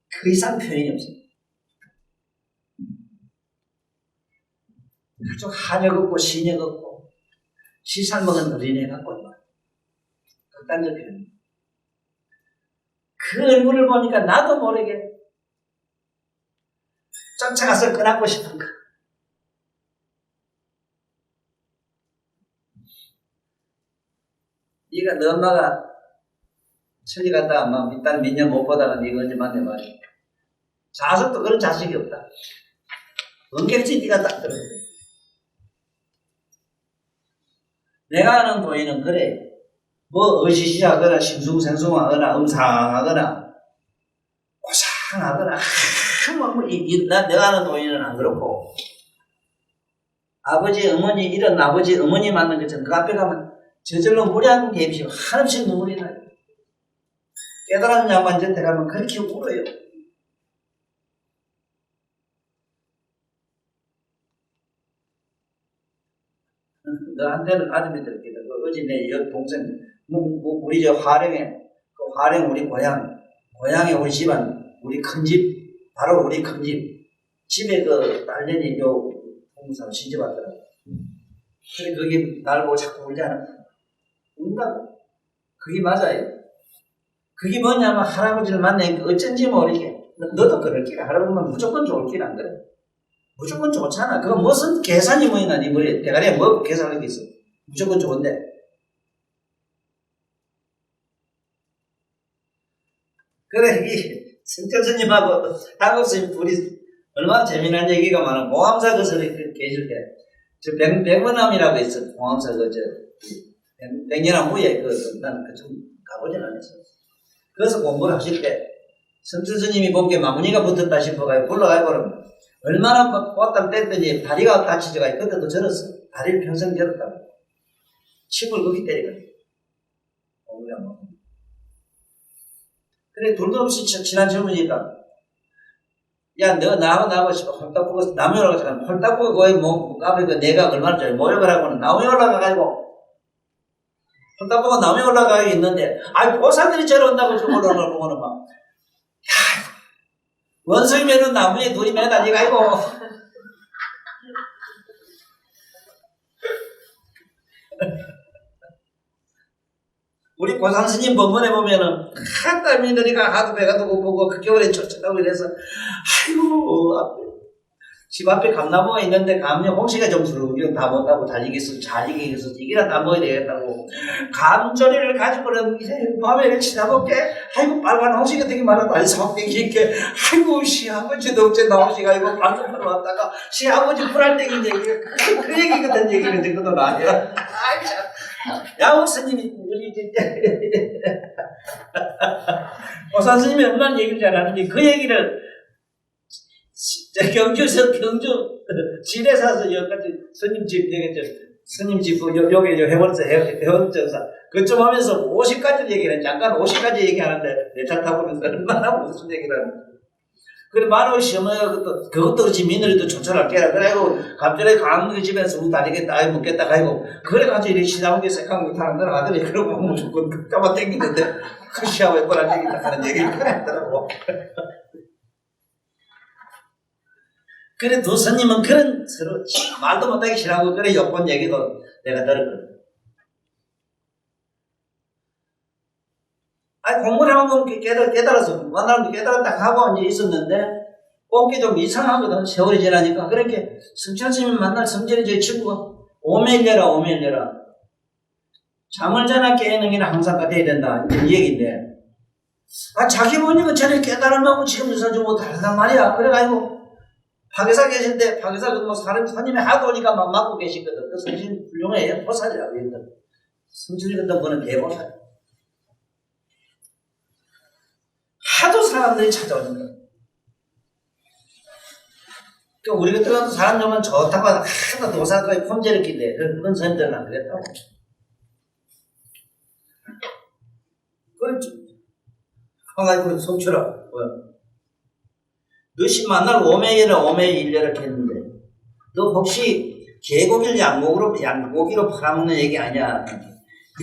그 이상 표현이 없어. 아주 한역 없고 신역 없고 시살 먹은 어린애 같고 극단적 표현. 그 얼굴을 보니까 나도 모르게 쫓아가서 끄안고 싶은 거. 네가 너 엄마가 천리 갔다 아마 일단 몇 년 못 보다가 네가 언제 만나 말이야. 자석도 그런 자식이 없다. 언제든지 네가 딱 들어. 내가 아는 도인은 그래. 뭐 의시시하거나 심숭생숭하거나 음상하거나 고상하거나 내가 아는 도인은 안 그렇고 아버지 어머니 이런 아버지 어머니 만난 것처럼 그 앞에 가면 저절로 무리한 게 없이 한없이 눈물이 나요. 깨달은 양반 저한테 가면 그렇게 울어요. 너한테는 아줌이 들었겠다. 어제 내 동생, 우리 저 화령에, 그 화령 우리 고향에 우리 집안, 우리 큰 집, 바로 우리 큰 집, 집에 그 딸년이 요 동사 시집 왔더라고. 그래, 거기 날 보고 자꾸 울잖아. 운다고. 그게 맞아요. 그게 뭐냐면 할아버지를 만나니까 어쩐지 모르게. 너도 그럴 길, 할아버지만 무조건 좋을 길 안 그래. 무조건 좋잖아. 그거 무슨 계산이 뭐이나 네 머리에 대가리에 뭐 계산하는 게 있어. 무조건 좋은데. 그래 이 성철스님하고 한국스님 둘이 얼마나 재미난 얘기가 많아. 공암사 거설에 계실 때 저 백원암이라고 있어. 공암사 그저 백년암 후에 나는 그좀 가보진 않았어. 그래서 공부를 하실 때 성철스님이 보기에 마무니가 붙었다 싶어가지고 불러가지고 얼마나 막 꽃담 뗐더니 다리가 다치져가지고 그때도 절었어. 다리를 평생 절었다고. 침을 그렇게 때리거든. 그래 둘도 없이 친한 젊으니까 야 너 나하고 싶어 홀딱 보고 남이 올라가잖아. 홀딱 보고 거의 뭐 앞에 그 내가 얼마나 잘 모욕을 하고는 나무에 올라가가지고 홀딱 보고 나무에 올라가고 있는데 아이 보사들이 저러 온다고 좀 올라오는 걸 보고는 막 야 원숭이면은 나무에 둘이 매달리가지고 우리 고상스님 법문에 보면은 한 땀이 너니까 하도 배가 더 고프고 그 겨울에 쫓아가고 이래서 아이고 집 앞에 감나무가 있는데 감녀 홍시가 좀 두르고 다 못하고 달리겠어 잘 이기겠어 이기라 다 먹어야 되겠다고 감조리를 가지고는 밤에 치다먹게 아이고 빨간 홍시가 되게 많아 빨리 사먹게 이렇게 아이고 시아버지도 어째 나오시가 이거 방금 왔다가 시아버지 불알땡이 얘기 그 얘기 같은 얘기는 듣고도 아니야. 야옥 스님이 우리 고산스님이 얼마나 얘기를 잘하는지 그 얘기를 경주 지뢰 사서 여기까지 스님 집 되겠죠. 스님 집 여기 해원정사 그쯤 하면서 50가지 얘기를 잠깐 50가지 얘기하는데 내 차 타보면서 얼마나 무슨 얘기를 하는지. 그래 말하고 시어머니가 그것도 그렇지 며느리도 조촐할 게라 그래고 갑자기 강릉 집에서 우리 다니겠다 아이 먹겠다 가지고 그래가지고 이렇게 시다먹게 생각 못하는 건 아들이 그러고 무조건 끝까마 땡기는데 그 시아버지 뭐라 땡긴다 하는 얘기를 그랬더라고. 그래 두 스님은 그런 서로 말도 못하기 싫어하고 그래 욕본 얘기도 내가 들었거든. 아니 공부를 하면 깨달아서 만나면 깨달았다 하고 이제 있었는데 꼭 좀 이상하거든. 세월이 지나니까. 그렇게 성철스님이 만날 성철이 제 친구가 오멜려라 잠을 자나 깨는 게 항상 같아야 된다 이 얘기인데 자기 보니까 전에 깨달으면 지금 요새 좀 다르단 말이야. 그래가지고 박의사 계신데 박의사 뭐 사람 손님이 하도 오니까 막 맡고 계시거든. 그 성신 훌륭해요. 보살이라고 했거든. 성철이 같은 분은 대보살. 하도 사람들이 찾아오는 거야. 그러니까 우리 같은 경우도 사람 오면 좋다고 하도 도사까지 폼제를 끼대. 그런 사람들은 안 그랬다고. 그렇죠. 가만히 성철아, 뭐야. 너씨 만나고 오메일려라 했는데, 너 혹시 개고기를 양고기로 팔아먹는 얘기 아니야?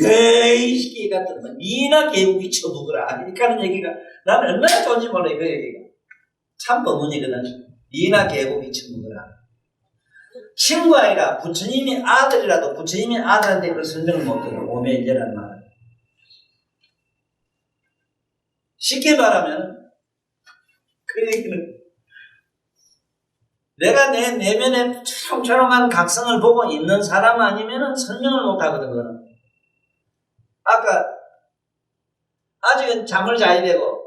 에이, 이 같은 거. 니나 개고기 쳐먹으라. 그러니까 하는 얘기가, 나는 얼마나 좋은지 몰라, 그 얘기가. 참 법문이거든. 니나 개고기 쳐먹으라. 친구 아이가 부처님이 아들이라도 부처님이 아들한테 그걸 설명을 못해요. 오메일려라는 말은. 쉽게 말하면 그 얘기는 내가 내 내면에 초롱초롱한 각성을 보고 있는 사람 아니면은 설명을 못 하거든, 그거는. 아까, 아직은 잠을 자야 되고,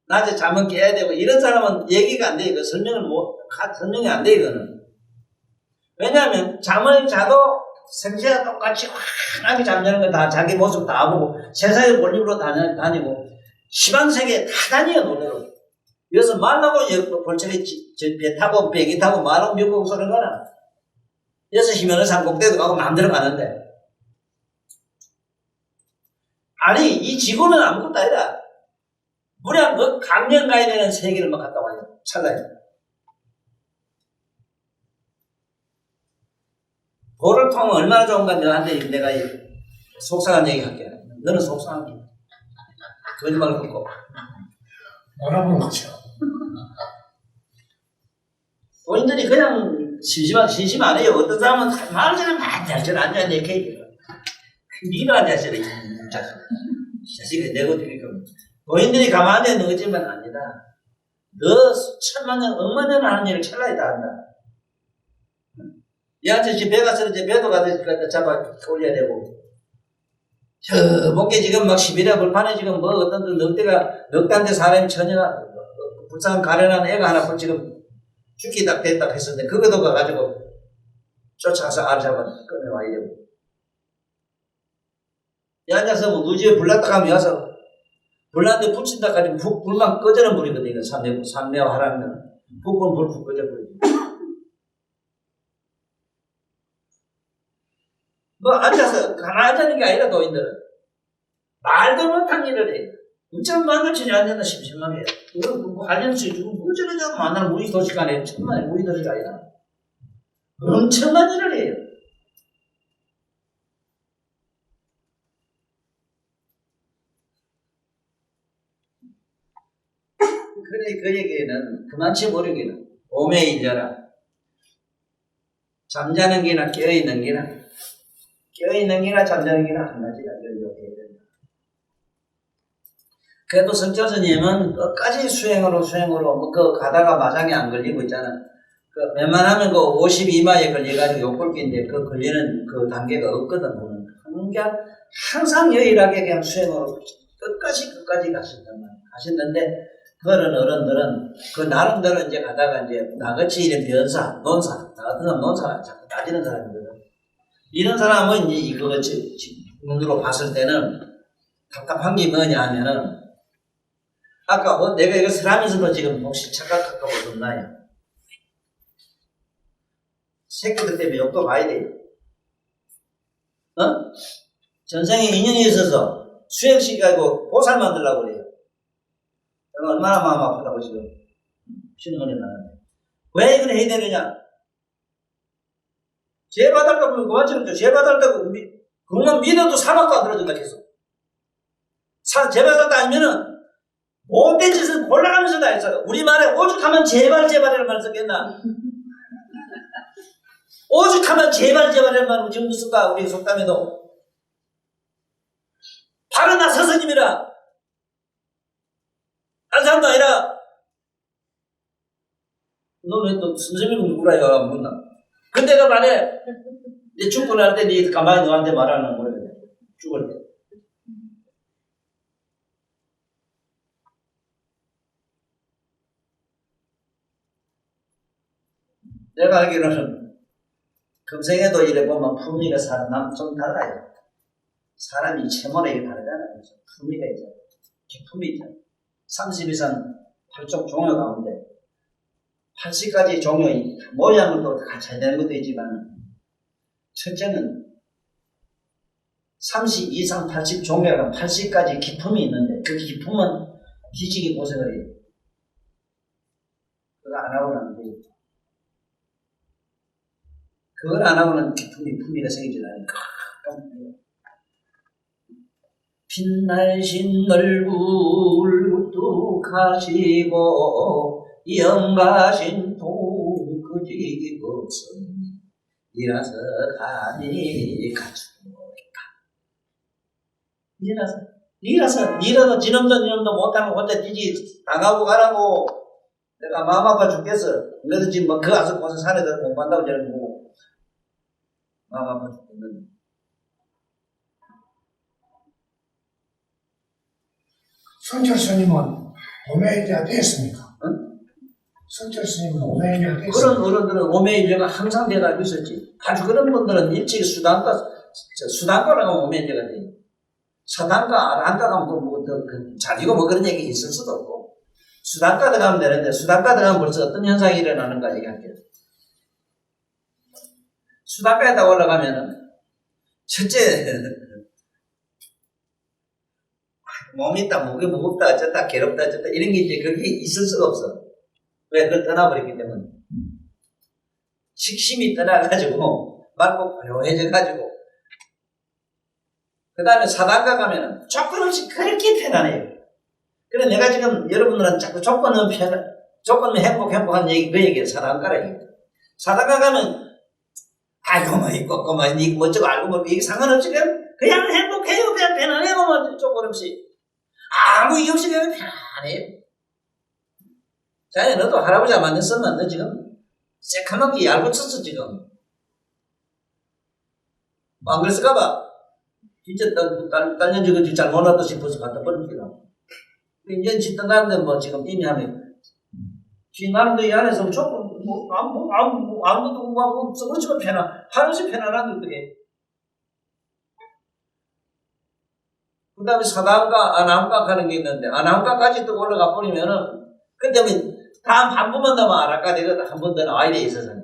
낮에 잠은 깨야 되고, 이런 사람은 얘기가 안 돼, 이거. 설명이 안 돼, 이거는. 왜냐하면, 잠을 자도 생시와 똑같이 환하게 잠자는 거 다 자기 모습 다 보고, 세상에 볼일로 다니고, 시방세계 다 다녀요, 노래로. 그래서 말라고 벌처리 배 타고 배기 타고 말하고 미국 소리 가나. 그래서 히말라야 산꼭대기도 가고 마음대로 가는데. 아니, 이 지구는 아무것도 아니다. 무려 그 강령 가야 되는 세계를 막 갔다 와요. 찰나요. 볼을 통하면 얼마나 좋은가 너한테 내가 속상한 얘기 할게. 너는 속상한 게. 거짓말을 듣고. 뭐라고 그러죠? 본인들이 그냥 심심 안 해요. 어떤 사람은 말을 전에 만잘잘 앉아있네, 이렇게. 니가 앉아있어야 이 자식이 내고 드니까. 본인들이 가만히 있는 거지만 아니다. 너 천만 년, 억만 년 하는 일을 찰나에 다 한다. 이 아저씨 배 가서 이제 배도 갖다 잡아 올려야 되고. 저, 목에 지금 막 시베리아 불판에 지금 뭐 어떤 넉 단대 사람이 처녀가, 불쌍한 가련한 애가 하나 지금 죽기 딱 됐다 했었는데, 그거도 가가지고 쫓아가서 알 잡아 꺼내와야 되고. 이 앉아서 뭐 누지에 불났다 가면 와서, 불났는데 붙인다 가지고 불만 꺼져는 버리거든, 이거 삼매와 하라면. 불 꺼져버리고. 뭐 앉아서 가만히 앉는 게 아니라 노인들은 말도 못한 일을 해. 어쩜 만나치지 않는다 심심하게. 이건 뭐 관련수 주고 무저러져 만날 무의 도시가 아니라 천만의 무의 도시가 아니라 엄청난 일을 해요. 그래 그 얘기는 그만치 모르기는 봄에 일려라. 잠자는 기나 깨어있는 기나 잠자는 기나 한 가지가 열려야 된다. 그래도 성철 스님은 끝까지 수행으로 뭐 그 가다가 마장에 안 걸리고 있잖아. 그 웬만하면 그 52마에 걸려가지고 욕벌기인데 그 걸리는 그 단계가 없거든. 그러니까 항상 유일하게 그냥 수행으로 끝까지 가신는데 그런 어른들은 그 나름대로 이제 가다가 이제 나같이 이런 변사, 논사, 나 같은 사람 논사가 자꾸 따지는 사람이거든. 이런 사람은 이제 이거 눈으로 봤을 때는 답답한 게 뭐냐 하면은 아까 뭐 내가 이거 설하면서도 지금 혹시 착각할까 보셨나요? 새끼들 때문에 욕도 봐야 돼요. 전생에 인연이 있어서 수행시키고 보살 만들려고 그래요. 얼마나 마음 아프다고 지금 신문이 나는데. 왜 이걸 해야 되느냐? 죄 받을까 보면 그만처럼 죄 받을까 그것만 믿어도 사막도 안 들어준다 계속. 죄 받을까 아니면은 못된 짓을 골라가면서 다 했어요. 우리말에 오죽하면 제발이라는 말을 썼겠나? 오죽하면 제발이라는 말을 지금도 쓸까? 우리 속담에도. 바로 나 스승님이라. 딴 사람도 아니라. 너 왜 또 선생님은 누구라 이거 묻나? 근데 그 말에 내 죽고 날 때 네 가만히 너한테 말하는 거예요. 죽을 때. 내가 알기로는 금생에도 이래 보면 품위가 좀 달라요. 사람이 체모력이 다르잖아요. 품위가 있잖아요. 기품이 있잖아요. 30 이상 8종 종요 가운데 80가지 종요 모양은 또 같이 해야 되는 것도 있지만 첫째는 30 이상 80 종류랑 80가지 기품이 있는데 그 기품은 뒤지기 고생을 해요. 그거 안 하고는 안 돼요. 그걸 안 하고는 품위가 생기지 않으니까. 빛날신 얼굴 뚝하시고 영가신 동그지 없음 이라서 가니 갖추리까. 니라도 지놈도 못하면 혼자 뒤지 당하고 가라고. 내가 마음 아파 죽겠어. 너도 지금 뭐 그 가서 고생 산에서 공부한다고 저러는 거고. 마음 아파 죽겠는데. 성철 스님은 오메일리가 됐습니까? 응? 성철 스님은 오메일리가 됐습니까? 그런 어른들은 오메일리가 항상 돼가지고 있었지. 아주 그런 분들은 일찍 수단과라고 하면 오메일리가 돼. 사단과 아란과 가면 자기가 뭐 그런 얘기 있을 수도 없고. 수단과 들어가면 되는데, 수단과 들어가면 벌써 어떤 현상이 일어나는가 얘기할게요. 수단과에다 올라가면은, 첫째, 몸이 있다, 무게 무겁다, 어쨌다, 괴롭다, 어쨌다, 이런 게 이제 거기 있을 수가 없어. 왜? 그걸 떠나버렸기 때문에. 식심이 떠나가지고, 맑고 고요해져가지고, 그 다음에 사단과 가면은 조건 없이 그렇게 편안해요. 그래, 내가 지금 여러분들은 자꾸 조건은 행복한 얘기, 그 얘기예요. 사단과라 얘기. 사단과 가면, 아이고, 뭐, 있고, 뭐, 저거 알고, 뭐, 이게 상관없이 그냥 행복해요. 그냥 편안해요. 뭐, 조건 없이. 아무 이유 없이 그냥 편안해요. 자네, 너도 할아버지 안 만났으면 너 지금 새카맣게 얇고 쳤어, 지금. 안 그랬을까봐. 진짜 딸년 저거 잘못 왔다 싶어서 갖다 버립니다. 인연 짓던 가는데 뭐 지금 이미 하면 나는 이 안에서 조금 아무것도 공부하고 썩어지면 하루씩 편안한데 어떡해. 그 다음에 사단과 아나함과 가는 게 있는데 아나함과까지 또 올라가 버리면은 그때면 다음 한 번만 더 아라까 되거든. 한 번 더 나와야 돼 있어서는.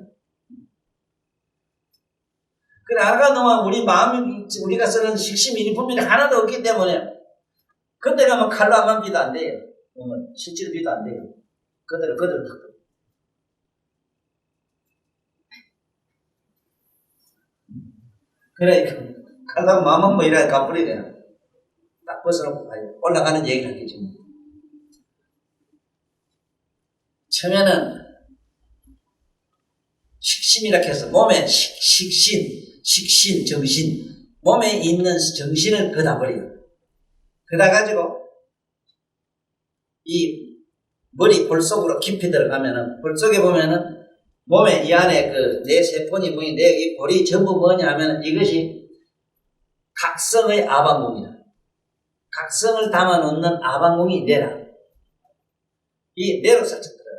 그래, 아까 동안 우리 마음이, 우리가 쓰는 식심 유니폼이 하나도 없기 때문에, 그때 가면 칼로 안 비도 안 돼요. 실제로 비도 안 돼요. 그대로 탁. 그래, 칼로 마음은 뭐 이래 가버리게. 딱 벗어놓고 가요. 올라가는 얘기를 하겠지. 처음에는 식심이라 해서 몸에 식신, 정신, 몸에 있는 정신을 걷어버려요. 걷어가지고, 이 머리 볼 속으로 깊이 들어가면은, 볼 속에 보면은, 몸에 이 안에 내 세포니 뭐니, 내 이 볼이 전부 뭐냐 하면은 이것이 각성의 아방궁이다. 각성을 담아놓는 아방궁이 뇌라. 이 뇌로 살짝 들어가요.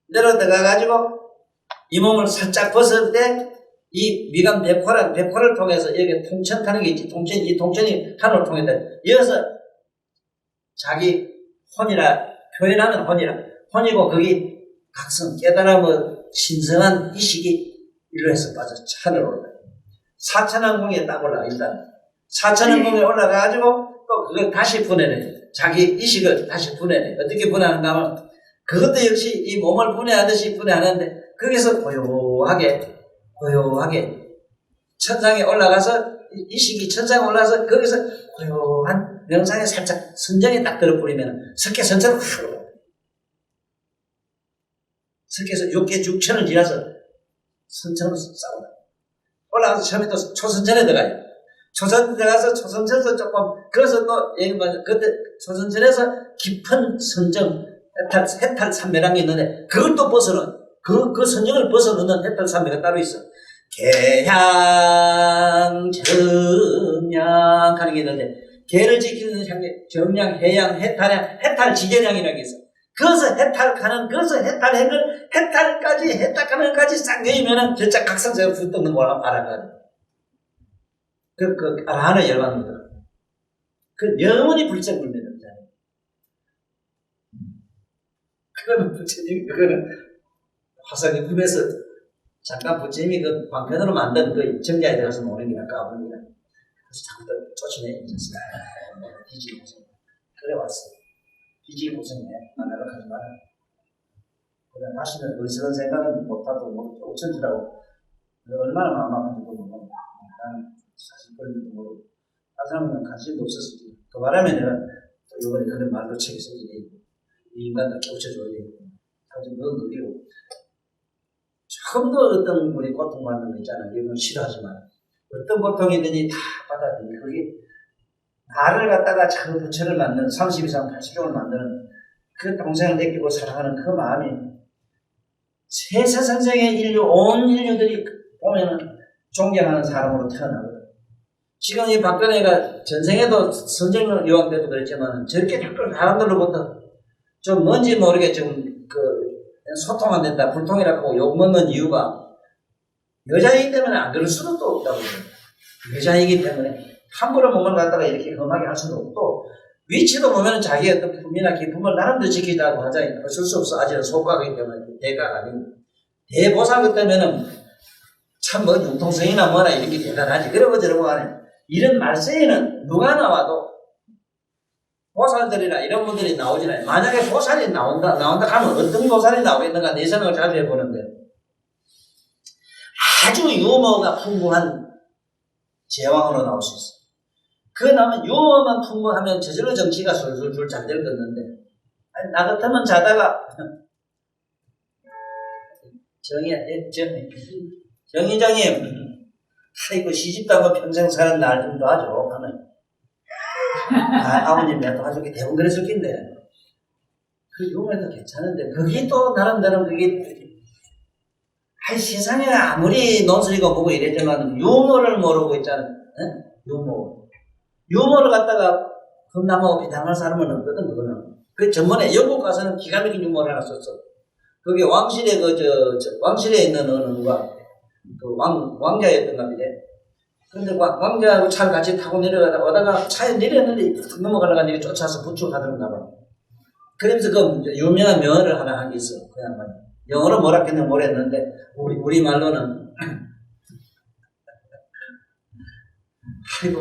뇌로 들어가가지고, 이 몸을 살짝 벗을 때, 이 미간 백호를 통해서 여기 통천 타는 게 있지. 이 통천이 하늘을 통해서 이어서 자기 혼이라 표현하면 혼이고 거기 각성 깨달아 신성한 이식이 일로 해서 빠져 하늘로 올라가요. 사천왕궁에 딱 올라가. 일단 사천왕궁에 올라가가지고 또 그걸 다시 분해내요. 자기 이식을 다시 분해내요. 어떻게 분해하는가 하면 그것도 역시 이 몸을 분해하듯이 분해하는데 거기서 고요하게 천상에 올라가서 이식이 천상에 올라가서 거기서 고요한 명상에 살짝 선정에 딱 들어버리면 석회선처럼 확 석회에서 6개 6천을 지나서 선처럼 싸우다 올라가서 처음에 또 초선천에 들어가요. 초선 들어가서 초선천에서 조금 그래서 또 그때 초선천에서 깊은 선정 해탈 삼매랑이 있는데 그걸 또 벗어는 그 선정을 벗어놓는 해탈 삼매가 따로 있어. 개향, 정향 하는 게 있는데, 개를 지키는 향기, 정향, 해양, 해탈 지견향이라는 게 있어. 그것을 해탈하는, 그것을 해탈행을, 해탈하는 것까지 싹 내리면은, 진짜 각성제가 붙는 거라 알아가지고. 알아하는 열받는 거다. 영원히 불생불멸이잖아요. 그거는 부처님, 화성의 꿈에서 잠깐 부처님이 그 방편으로 만든 그 정자에 들어가서 노는 게 아까워합니다. 그래서 자꾸 쫓아내 있었어요. 뒤지기 고생. 그래 왔어. 뒤지기 고생해. 만나러 가지 마라. 그래, 다시는 어리석은 생각은 못하고, 어쩐지라고. 얼마나 마음 아픈지 모르고. 난 사실 그런 것도 모르고. 다른 사람은 관심도 없었을 거예요. 그 바람에 내가 또 이번에 그런 말도 책에 쓰게 되고, 이 인간들 깨우쳐줘야 되고, 사실 그건 느끼고, 조금 더 어떤 우리 고통받는 거 있잖아요. 이건 싫어하지만 어떤 고통이든지 다 받아들이고 그게 나를 갖다가 저 부처를 만드는 30 이상 80종을 만드는 그 동생을 느끼고 사랑하는 그 마음이 세세선생의 인류, 온 인류들이 보면은 존경하는 사람으로 태어나거든. 지금 이 박근혜가 전생에도 선정을 요한 때도 그랬지만 저렇게 자꾸 사람들로부터 좀 뭔지 모르게 좀 소통 안 된다, 불통이라고 욕먹는 이유가 여자이기 때문에 안 그럴 수는 또 없다고 그래요. 여자이기 때문에 함부로 몸을 갖다가 이렇게 험하게 할 수도 없고 위치도 보면 자기의 어떤 품이나 기품을 나름대로 지키자고 하자니 어쩔 수 없어. 아직은 속가기 때문에 대가가 아니고 대보살그 때문에는 참 뭐 융통성이나 뭐나 이런 게 대단하지. 그러고 저러고 하네. 이런 말세에는 누가 나와도 보살들이나 이런 분들이 나오진 않아요. 만약에 보살이 나온다 하면 어떤 보살이 나오겠는가 내 생각을 자주 해보는데 아주 유머가 풍부한 제왕으로 나올 수 있어요. 그 다음에 유머만 풍부하면 저절로 정치가 술술술 잘 될 건데 나 같으면 자다가 정의장님 아이고 시집도 하고 평생 사는 날 좀 도와줘 하면 아버님 내가 도와줄게 대부분 그랬을 텐데 그 유머도 괜찮은데 그게 또 나름대로 그게 세상에 아무리 논술이고 보고 이랬지만 유머를 모르고 있잖아. 유머를 갖다가 험담하고 비담할 사람은 없거든. 그거는 그 전번에 영국 가서는 기가 막힌 유머를 하나 썼어. 그게 왕실에 왕실에 있는 어느 누가 왕자였던가 보지. 근데 왕자하고 차를 같이 타고 오다가 차에 내렸는데 넘어가려고 하니까 쫓아서 부축하던가 봐. 그러면서 그 유명한 명언을 하나 한 게 있어. 그 양반이. 영어로 뭐라 했는지 모르겠는데 우리 말로는 아이고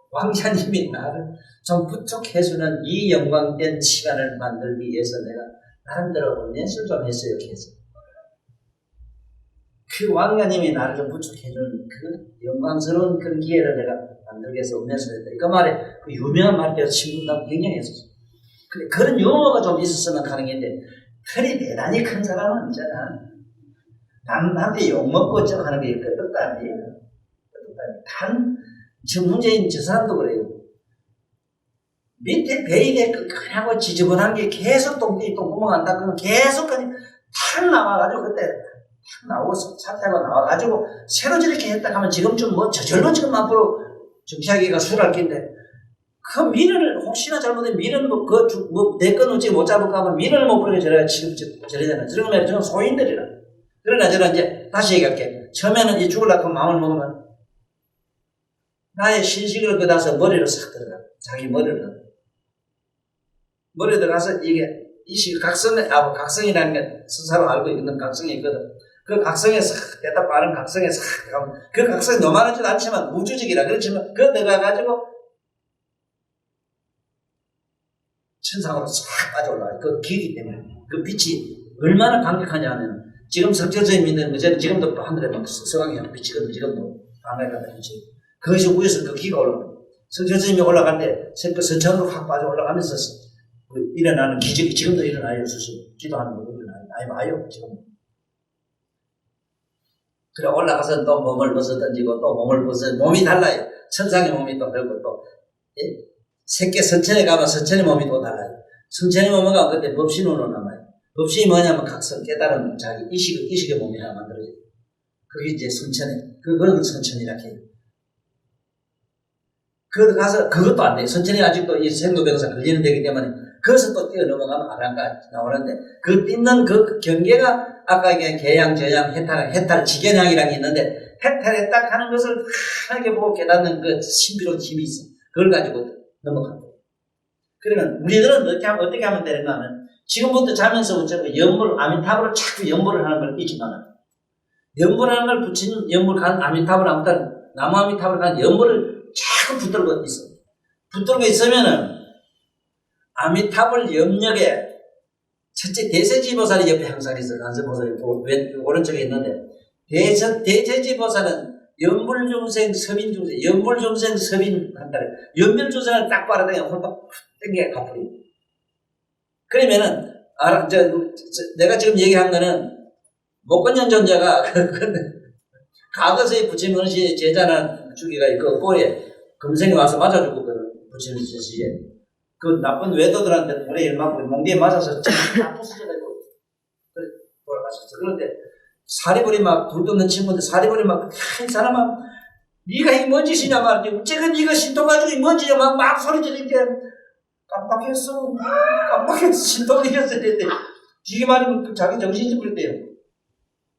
왕자님이 나를 좀 부축해주는 이 영광된 시간을 만들기 위해서 내가 나름대로 연습을 좀 했어요. 이렇게 해서 그 왕자님이 나를 좀 부축해주는 그 영광스러운 그런 기회를 내가 만들기 위해서 연습을 했다. 그 말에 그 유명한 말이어서 신문당 굉장히 했었어. 근데 그런 유머가 좀 있었으면 가능한데 틀이 대단히 큰 사람은 있잖아. 남한테 욕먹고 저 하는 게 끄떡도 아니에요. 저 문재인 저 사람도 그래요. 밑에 베이게 끈끈하고 지저분한 게 계속 똥구멍 안 닦으면 계속 탁 나와가지고 그때 탁 나오고 사태가 나와가지고 새로 저렇게 했다 하면 지금쯤 뭐 저절로 지금 앞으로 정치하기가 수월할 텐데 그 민을 혹시나 잘못된 민을 내 건 어찌 못 잡을까 하면 민을 못 부르게 저래가 지금 저러잖아. 저러면 저는 소인들이라. 그러나 저는 이제 다시 얘기할게. 처음에는 이 죽으려고 마음을 먹으면 나의 신식을 걷어서 머리로 싹 들어가. 자기 머리를 들어가서 이게 이식 각성이라는 게 스스로 알고 있는 각성이 있거든. 그 각성에 싹 됐다 빠른 각성에 싹 가면 그 각성이 너만하지도 않지만 우주적이라 그렇지만 그 들어가가지고 천상으로 싹 빠져올라가요. 그 기기 때문에. 그 빛이 얼마나 강력하냐 하면 지금 석재서에 믿는 거잖아요. 지금도 하늘에 막 서강이 빛이거든요. 지금도 밤에가다 빛이. 그것이 위에서 그 기가 올라가요. 석재서에 올라갈 때 그 선천으로 확 빠져 올라가면서 일어나는 기적이 지금도 일어나요. 수시 기도하는 것도 일어나요. 많이 봐요. 지금. 그래 올라가서 또 몸을 벗어 던지고 또 몸을 벗어 몸이 달라요. 천상의 몸이 또 그렇고 또 새끼 선천에 가면 선천의 몸이 또 달라요. 선천의 몸은 그때 법신으로 남아요. 법신이 뭐냐면 각성, 깨달은 자기 의식의 몸이 하나 만들어져요. 그게 이제 선천에, 그건 선천이라 해요. 그것도 가서, 그것도 안 돼요. 선천이 아직도 이 생로병사 걸리는 데기 때문에, 거기서 또 뛰어넘어가면 아랑가 나오는데, 그 뛰는 그 경계가 아까 이게 개양, 저양, 해탈, 지견양이라는 게 있는데, 해탈에 딱 하는 것을 하게 보고 깨닫는 그 신비로운 힘이 있어. 그걸 가지고 넘어간다. 그러면 우리들은 어떻게 하면 되는가 하면 지금부터 자면서부터 아미타불을 자꾸 연불을 하는 걸 잊지 마라. 연불하는 걸 붙이는 연불 간 아미타불 아무튼 나무 아미타불 간 연불을 자꾸 붙들고 있어. 붙들고 있으면은 아미타불 염력에 첫째 대세지보살이 옆에 항상 있어. 간세보살이 오른쪽에 있는데 대세지보살은 연불중생, 서빈중생, 연불중생, 서빈 한다래. 연불중생을 딱 빨아당겨 홀딱 땡겨 갚으리. 그러면은 내가 지금 얘기한 거는 목건년 존재가 과거서의 부처님 어르신의 제자나 주기가 있고 꼬리에 금생이 와서 맞아주거든. 부처님 시시에. 그 나쁜 외도들한테 물에 일맞고 몽디에 맞아서 다 부서져가지고 그래 돌아가셨어. 그런데 사리불이 막 불도는 친구들 사리불이 막 이 사람아 네가 이게 뭔 짓이냐 말이지. 어째가 네가 신통 가지고 이 뭔 짓이냐 막 소리 지르니까 깜빡했어. 깜빡했어. 신통을 잊었어야 되는데 되게 많이 자기 정신 잊어버렸대요.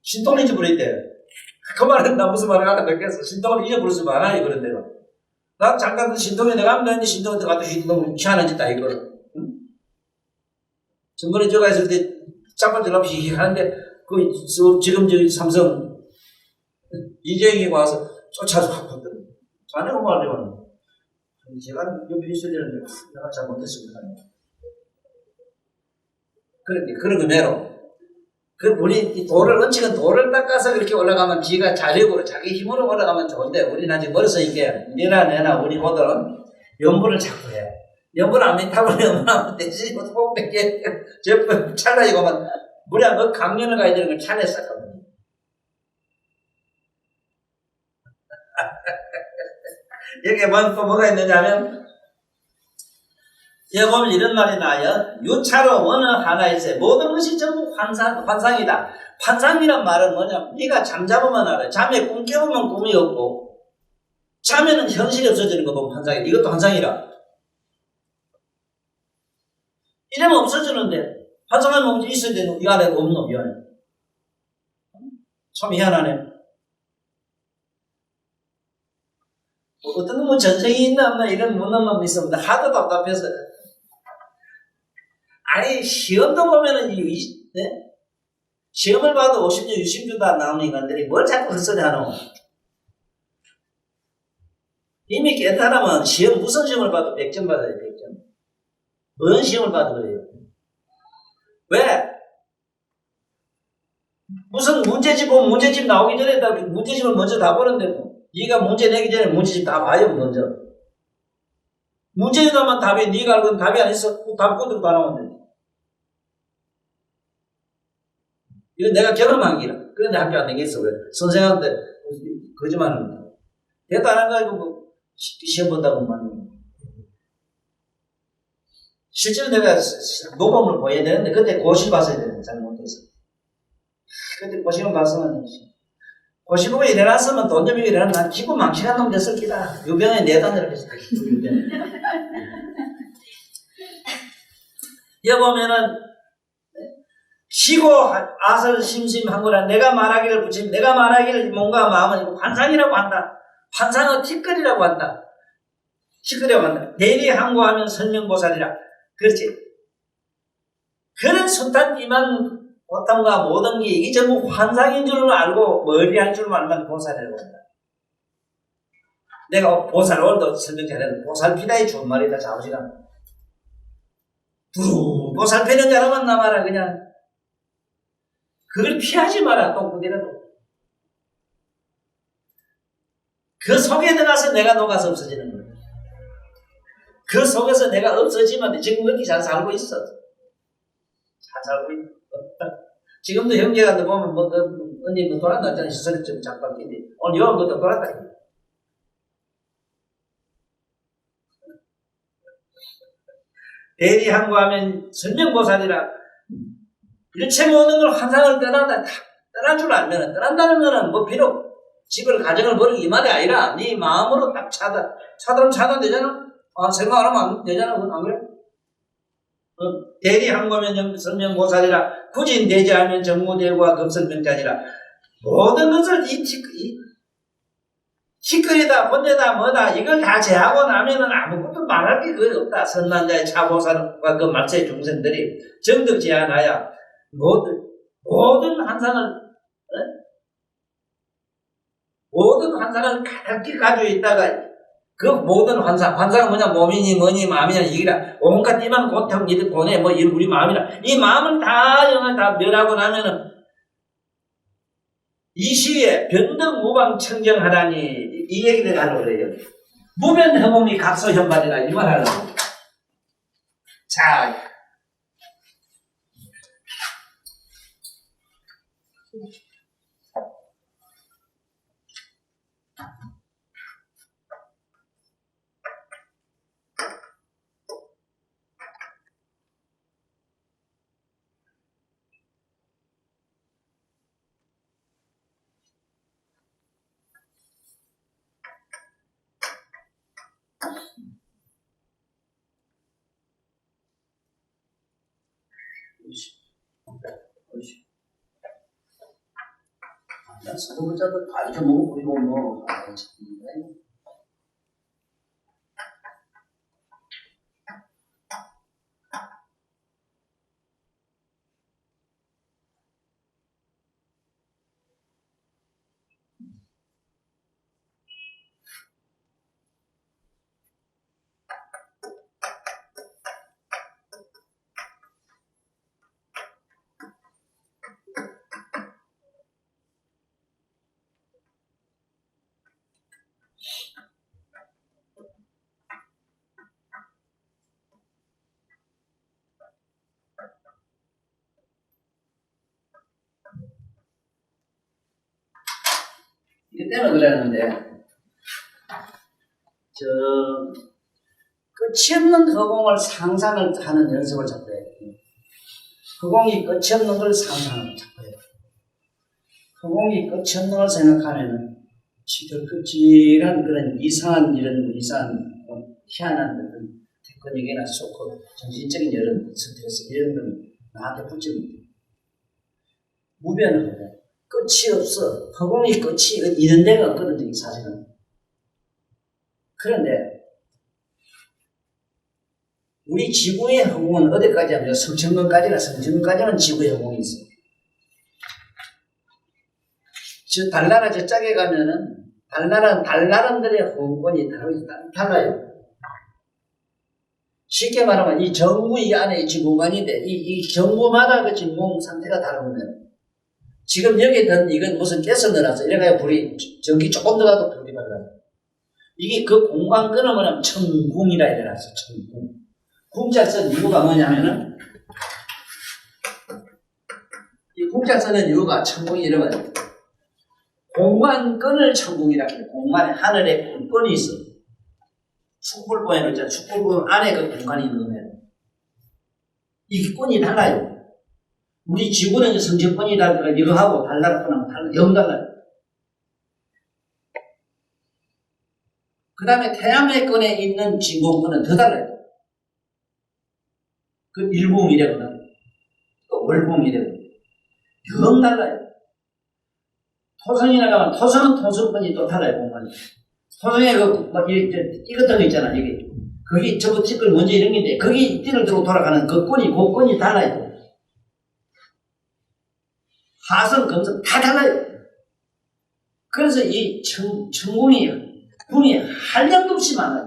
신통을 잊어버렸대. 그 말은 나 무슨 말을 하나 듣겠어. 신통을 잊어버릴 수 많아 이거는 내가. 나 잠깐 그 신통에 내가 하면 되는데 신통에 가도 너무 희한한 짓 다 이거는. 응? 전번에 저가 있을 때 짬밥 들라고 하는데 그 지금 저기 삼성 이재영이 와서 쫓아왔거든. 자네가 말이면 제가 옆에 있어야 되는데 내가 잘못했습니다. 그렇게 그런 의미로 그 우리 돌을 원칙은 돌을 닦아서 그렇게 올라가면 지가 자력으로 자기 힘으로 올라가면 좋은데 우리는 아직 멀어서 이게 니나 내나 우리 모델은 연분을 자꾸 해. 연분을 안 타고 연분하면 되지 못백개 제품 찰나이고만 물에 뭐 강연을 가야 되는 걸 차례 쌌거든요. 여기에 또 뭐가 있느냐면 여기 보면 이런 말이 나와요. 유차로 어느 하나 있어요. 모든 것이 전부 환상이다. 환상이란 말은 뭐냐? 네가 잠자보면 알아. 잠에 꿈 깨우면 꿈이 없고 잠에는 현실이 없어지는 거 보면 환상이다. 이것도 환상이라. 이러면 없어지는데 환상하면 뭔지 있어야 되는 이 안에 없노? 이 안에. 참 희한하네. 어떤 놈은 전생이 있나 없나 이런 묻는 놈이 있습니다. 하도 답답해서. 아니 시험도 보면은 네? 시험을 봐도 50점 60점도 안 나오는 인간들이 뭘 자꾸 헛소리 하노. 이미 깨달으면 시험 무슨 시험을 봐도 100점 받아야 돼. 100점. 뭔 시험을 봐도 그래요. 왜? 무슨 문제집 보면 문제집 나오기 전에 다 문제집을 먼저 다 보는데 뭐. 네가 문제 내기 전에 문제집 다 봐요 먼저. 문제에 나면 답이 네가 알고는 답이 안 있어. 답 그대로 다 나오는데. 이건 내가 경험한 기라. 그런데 학교 안 다녔어. 왜? 선생한테 거짓말하는 거야. 대도 안 한 거 가지고 뭐 시험 본다고 말하는 실제로 내가 녹음을 보여야 되는데 그때 고시 봤어야 되는데 잘못해서. 그때 고시만 봤으면 고시 보고 일어났으면 돈 좀 일어나면 난 기분 망치한 놈 됐을 기다. 유병에 내단을 했어. 여기 보면은 쉬고 아설 심심한 거라 내가 말하기를 붙이면 내가 말하기를 뭔가 마음은 환상이라고 한다. 환상은 티끌이라고 한다. 티끌이라고 한다. 대리항고하면 설명보살이라. 그렇지. 그런 순탄 이만 보탐과 모든 게 이게 전부 환상인 줄을 알고 머리할 줄만 알면 보살이라고 한다. 내가 보살 오늘도 설명 잘했는데 보살피다의 준말이다. 자우지간 두루 보살피는 자라만 남아라. 그냥 그걸 피하지 마라. 또 그대로도 그 속에 들어가서 내가 녹아서 없어지는 거야. 그 속에서 내가 없어지면 지금 그렇게 잘 살고 있어. 잘 살고 있어. 지금도 형제간도 보면 뭐 언니 뭐 돌았다 했잖아. 시설이 좀 작박인데 오늘 여왕 것도 돌았다. 대리항고하면 설명보살이라. 일체 모든 걸 환상을 떠난 줄 알면 떠난다는 거는 뭐 비록 집을 가정을 버리고 이 말이 아니라 네 마음으로 딱 차다면 차단 되잖아. 생각 안 하면 안 되잖아. 안 그래? 대리항고면 설명보살이라. 구진대지하면 정무대구와 급설명자니라. 모든 것을 이 티끌이다 본대다 뭐다 이걸 다 제하고 나면은 아무것도 말할 게 거의 없다. 선난자의 차보살과 그 말세의 중생들이 정득 제하나야 모든 환상을 모든 환상을 가득히 가지고 있다가 그 모든 환상은 뭐냐 몸이니 뭐니 마음이냐 이기라 온갖 이만 고통 이들 보내 뭐 우리 마음이라 이 마음을 다 영을 다 멸하고 나면은 이 시에 변덕무방 청정하라니 이 얘기를 하려고 그래요. 무변허몽이 각소현발이라 이 말 하려고. 자, 서구자들 다 잊어먹어버리고 뭐. 이때는 그랬는데, 끝이 없는 허공을 상상을 하는 연습을 자꾸 해요. 허공이 끝이 없는 걸 상상을 자꾸 해요. 허공이 끝이 없는 걸 생각하면은, 시들급질한 그런 이상한 희한한 어떤 테크닉이나 소코, 정신적인 이런 스트레스, 이런 건 나한테 붙지 못해. 무변허공. 끝이 없어. 허공이 끝이 있는 데가 없거든요, 사실은. 그런데, 우리 지구의 허공은 어디까지 하면 성층권까지는 지구의 허공이 있어. 달나라 저 짝에 가면은, 달나라들의 허공권이 달라요. 쉽게 말하면 이 정부 이 안에 이 공간인데, 이 정부마다 그 진공 상태가 다르면, 지금 여기 든 이건 무슨 가스 넣어놨어. 이래가지고 불이, 전기 조금 더 가도 불이 발라요. 이게 그 공간 끊으면 천궁이라 이래놨어, 천궁. 궁자 쓴 이유가 뭐냐면은, 이 궁자 쓰는 이유가 천궁이 이러면, 공간 끈을 천궁이라 해요. 공간에 하늘에 끈이 있어. 축불봉에 있잖아. 축불봉 안에 그 공간이 있는 거면, 이 끈이 달라요. 우리 지구는 성적권이 달라, 이거 하고 달라라 끈하고 달라, 영 달라요. 그 다음에 태양의 끈에 있는 진공권은 더 달라요. 그 일봉이래거든. 또 월봉이래거든. 영 달라요. 토성이나 가면 토성은 토성권이 또 달라요, 공간이. 토성에 이것도 있잖아, 여기. 거기 저거 띠끌 먼저 이런 게 있는데, 거기 띠를 들고 돌아가는 그 끈이 달라요. 화성, 금성 다 달라요. 그래서 이 천궁이 한량도 없이 많아요.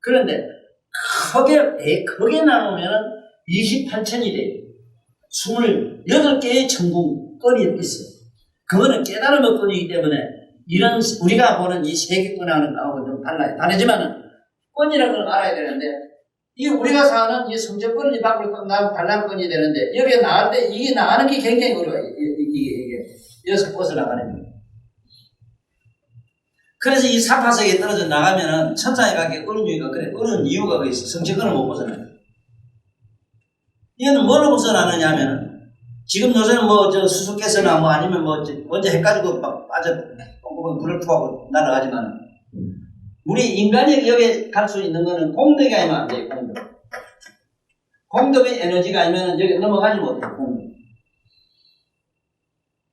그런데 크게 나누면 28천이 돼요. 28개의 천궁권이 있어요. 그거는 깨달음의 끈이기 때문에 이런 우리가 보는 이 세계권하고는 좀 달라요. 다르지만은 끈이라는 걸 알아야 되는데, 이 우리가 사는 이 성적권이 밖으로 딱 나면 반란권이 되는데, 여기에 나갈 때 이게 나가는 게 굉장히 어려워요. 이게 여기서 벗어나가는 거예요. 그래서 이 사파석에 떨어져 나가면은 천상에 가게 어려운 이유가 그래. 어려운 이유가 그 있어. 성적권을 못 벗어나요. 이거는 뭐로 벗어나느냐 하면은, 지금 요새는 수수께서나 아니면 먼저 해가지고 막 불을 푸하고 날아가지만, 우리 인간이 여기 갈 수 있는 거는 공덕이 아니면 안 돼요, 공덕. 공덕의 에너지가 아니면 여기 넘어가지 못해요, 공덕.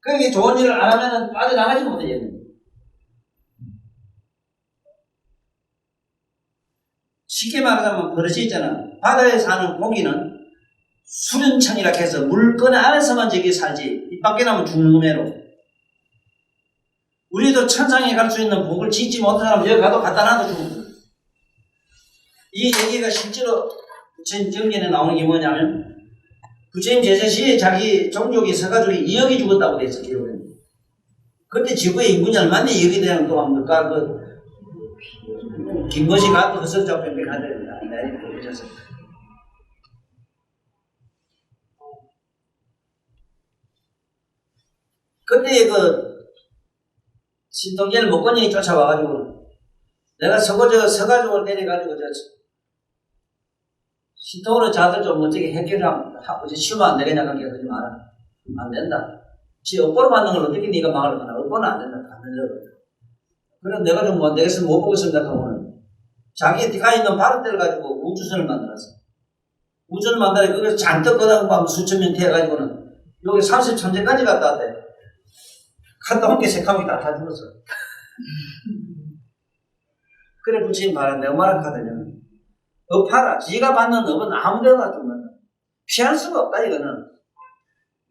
그러니까 좋은 일을 안 하면 빠져나가지 못해요. 쉽게 말하자면 버릇이 있잖아. 바다에 사는 고기는 수륜청이라 해서 물건 안에서만 저기 살지, 입 밖에 나면 죽는 매로. 우리도 천상에 갈 수 있는 복을 짓지 못한 사람 여기 가도 갖다 놔도 죽는. 이 얘기가 실제로 부처님 정견에 나오는 게 뭐냐면, 부처님 제자시에 자기 종족이 서가지고 2억이 죽었다고 그랬어, 기록에. 그때 지구의 인구는 얼마나 2억이 되는 또 합니까? 김거시가 또 허설잡병에 가야 됩니다. 그러셔서. 그때 신동재를 목건이 쫓아와가지고, 내가 서가지고 내려가지고, 신통으로 자들 좀 어떻게 해결하면, 쉬면 안 되겠냐, 그렇게 하지 마라. 안 된다. 지 업보로 만든 걸 어떻게 네가 막을 거나, 업보는 안 된다. 안 된다. 그럼 내가 좀 내겠으면 못 보겠습니다 하고는, 자기가 있는 바로대를 가지고 우주선을 만들었어. 우주선을 만들어, 거기서 잔뜩 걷어가고 수천 명 태워가지고는, 여기 30천재까지 갔다 왔대. 갔다 온 게 새카마귀 다 죽었어. 그래 부처님 말한 내가 말하거든요. 업하라. 지가 받는 업은 아무데나 죽는다. 피할 수가 없다 이거는.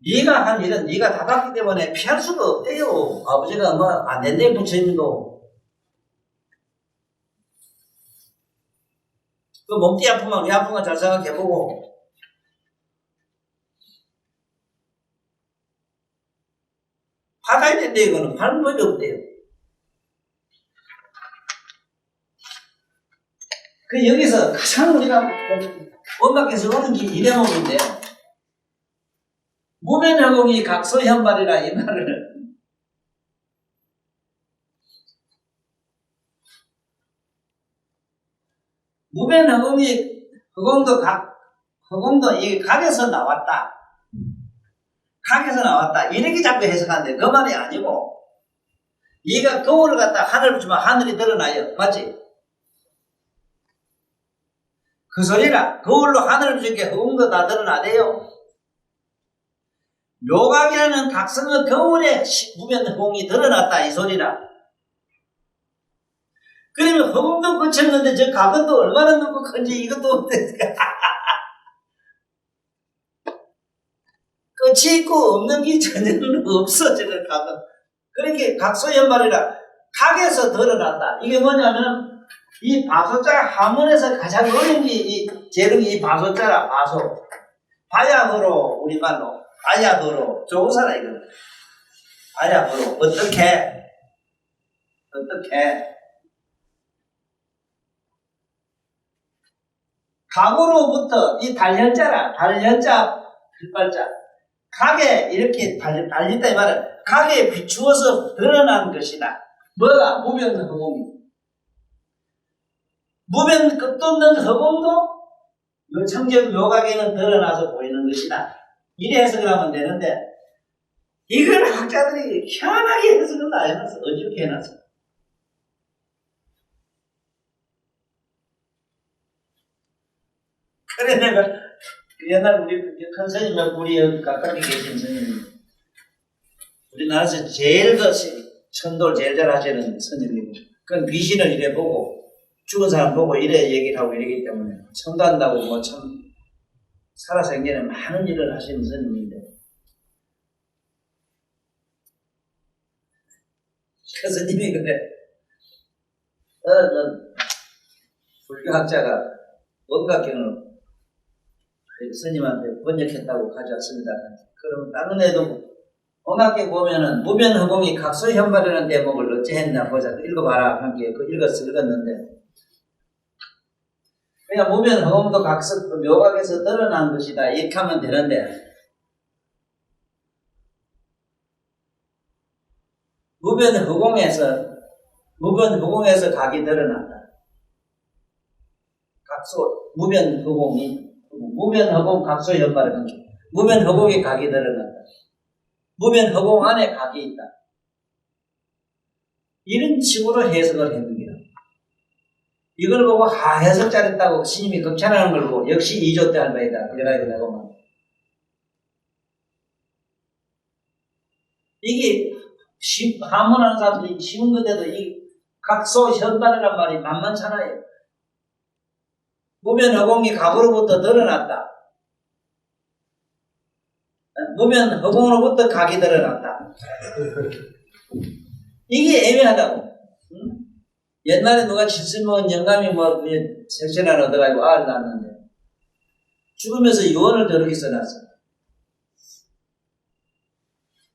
네가 한 일은 네가 다 받기 때문에 피할 수가 없대요. 아버지가 뭐 안 된대 부처님도. 그 몸띠 아프면 왜 아픈가 잘 생각해보고. 받아야 된대 이거는. 방법이 없대요. 그 여기서 가장 우리가 원각에서 오는 게 이 대목인데 무변허공이 각소현발이라 이 말을 무변허공이 허공도 이 각에서 나왔다. 각에서 나왔다. 이렇게 자꾸 해석하는데 그 말이 아니고 얘가 거울을 갖다 하늘을 붙이면 하늘이 드러나요. 맞지? 그 소리라. 거울로 하늘을 붙이게 허공도 다 드러나대요. 묘각이라는 각성의 거울에 무변허공이 드러났다 이 소리라. 그러면 허공도 거쳤는데 저 각은 또 얼마나 넓고 큰지 이것도 없대. 끝이 있고 없는 게 전혀 없어 저런 각은. 그렇게 각소현발이라 각에서 드러났다. 이게 뭐냐면 이 바소자가 한문에서 가장 어려운 게 이 재능이 이 바소자라. 바소. 바야흐로 우리말로. 바야흐로. 조사라 이거. 바야흐로. 어떻게 각으로부터 이 달현자라. 달현자 필발자. 각에 이렇게 달렸다 이 말은 각에 비추어서 드러난 것이다. 뭐가? 무변허공이. 무변 끝도 없는 허공도 요청적 묘각에는 드러나서 보이는 것이다. 이래 해석을 하면 되는데 이걸 학자들이 희한하게 해석을 다 해놨어. 어떻게 해놨어. 그래 내가 옛날 우리 큰 스님은 우리 가깝게 계신 스님 우리나라에서 제일 천도를 제일 잘 하시는 스님이고 그건 귀신을 이래 보고 죽은 사람 보고 이래 얘기를 하고 이러기 때문에 천도한다고 뭐 참 살아생전에 많은 일을 하시는 스님인데 그 스님이 그래 불교학자가 원각경을 스님한테 번역했다고 가져왔습니다. 그럼 다른 애도 원각경 보면은 무변허공이 각소현발이라는 대목을 어찌 했나 보자. 읽어봐라. 함께 그 읽었는데 그냥 무변허공도 묘각에서 드러난 것이다. 이렇게 하면 되는데 무변허공에서 각이 드러난다. 무변허공 각소현발의 관계. 무변허공에 각이 드러난다. 무변허공 안에 각이 있다. 이런 식으로 해석을 했는 거야. 이걸 보고 해석 잘했다고 스님이 극찬하는 걸 보고 역시 2조 때 할 바이다. 그래가지고 내가 보면 이게 한문하는 사람들이 쉬운 건데도 이 각소현발이란 말이 만만찮아요. 무변허공이 각으로부터 드러났다. 무변허공으로부터 각이 드러났다. 이게 애매하다고. 응? 옛날에 누가 70 먹은 영감이 뭐 색신을 얻어가지고 아를 낳았는데 죽으면서 유언을 저렇게 써놨어.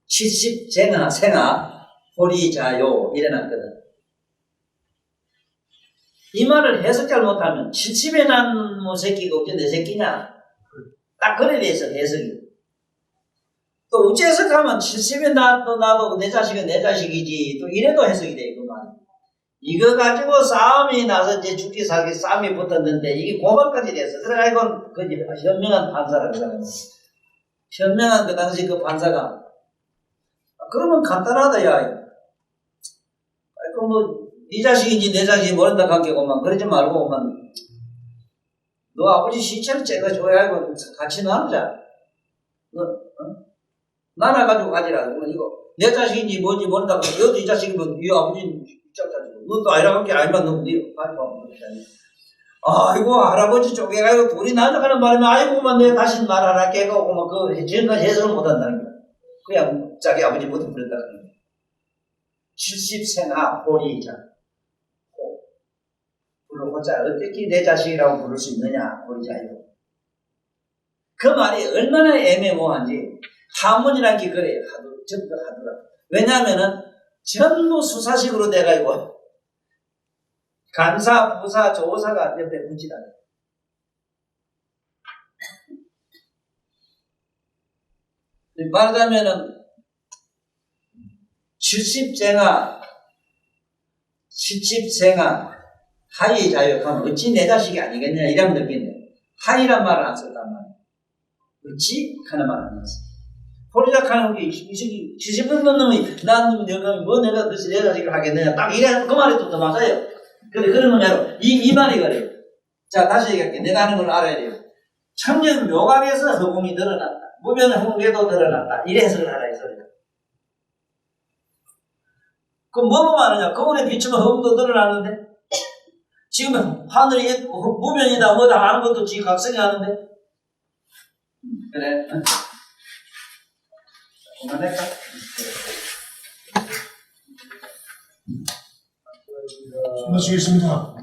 70 생아 호리자요 이래놨거든. 이 말을 해석 잘못하면 70에 난 뭐 새끼가 어째 내 새끼냐? 딱 그래 돼서 해석이. 또 어째 해석하면 70에 나도 내 자식은 내 자식이지. 또 이래도 해석이 돼, 그 말. 이거 가지고 싸움이 나서 이제 죽기 살기 싸움이 붙었는데 이게 고발까지 됐어. 그래가지고 그 현명한 판사라 그러잖아요. 현명한 그 당시 그 판사가 그러면 간단하다 야. 그 뭐 네 자식인지 내 자식이 모른다 관계고만 그러지 말고만 너 아버지 시체를 째가 줘야 하고 같이 나누자. 너 나나 가지고 가지라. 그러면 이거 내 자식인지 뭔지 모른다고. 너도 이 자식이면 이 아버지는 이 자식이고. 너도 아니라고 게 알면 너무 네. 아이고 할아버지 쪼개가지고 둘이 나눠가는 바람에 아이고만 내가 다시 말하라 깨고 뭐 그 지금까지 해석을 못한다는 거야. 그냥 자기 아버지 못해 부렸다는 거야. 70세나 호리자. 부르고자 어떻게 내 자식이라고 부를 수 있느냐 호리자요. 그 말이 얼마나 애매모호한지 한문이라는 게 그래요. 전부 하더라고. 왜냐하면은 전부 수사식으로 돼가지고 간사, 부사, 조사가 옆에 붙이다. 말하자면은 70세가 하이 자유하면 어찌 내 자식이 아니겠냐 이러면 느낀대. 하이란 말을 안 썼단 말이야. 어찌 하는 말을 안 썼어. 호리작하는 게 이 새끼 70년 넘는 난 내가 뭐 내가 도대체 내 자식을 하겠느냐 딱 이래 그 말이 또 더 맞아요. 근데 그러면 여러분 이 말이 그래요. 자 다시 얘기할게. 내가 하는 걸 알아야 돼요. 청년 묘각에서 허공이 늘어났다. 무변 홍계도 늘어났다. 이래 해석을 하라 이 소리야. 그럼 뭐로 말하냐? 거울에 비추면 허공도 늘어나는데 지금 하늘이 무변이다 뭐다 하는 것도 지금 각성이 하는데 그래. 그만할까? 수고하시겠습니다.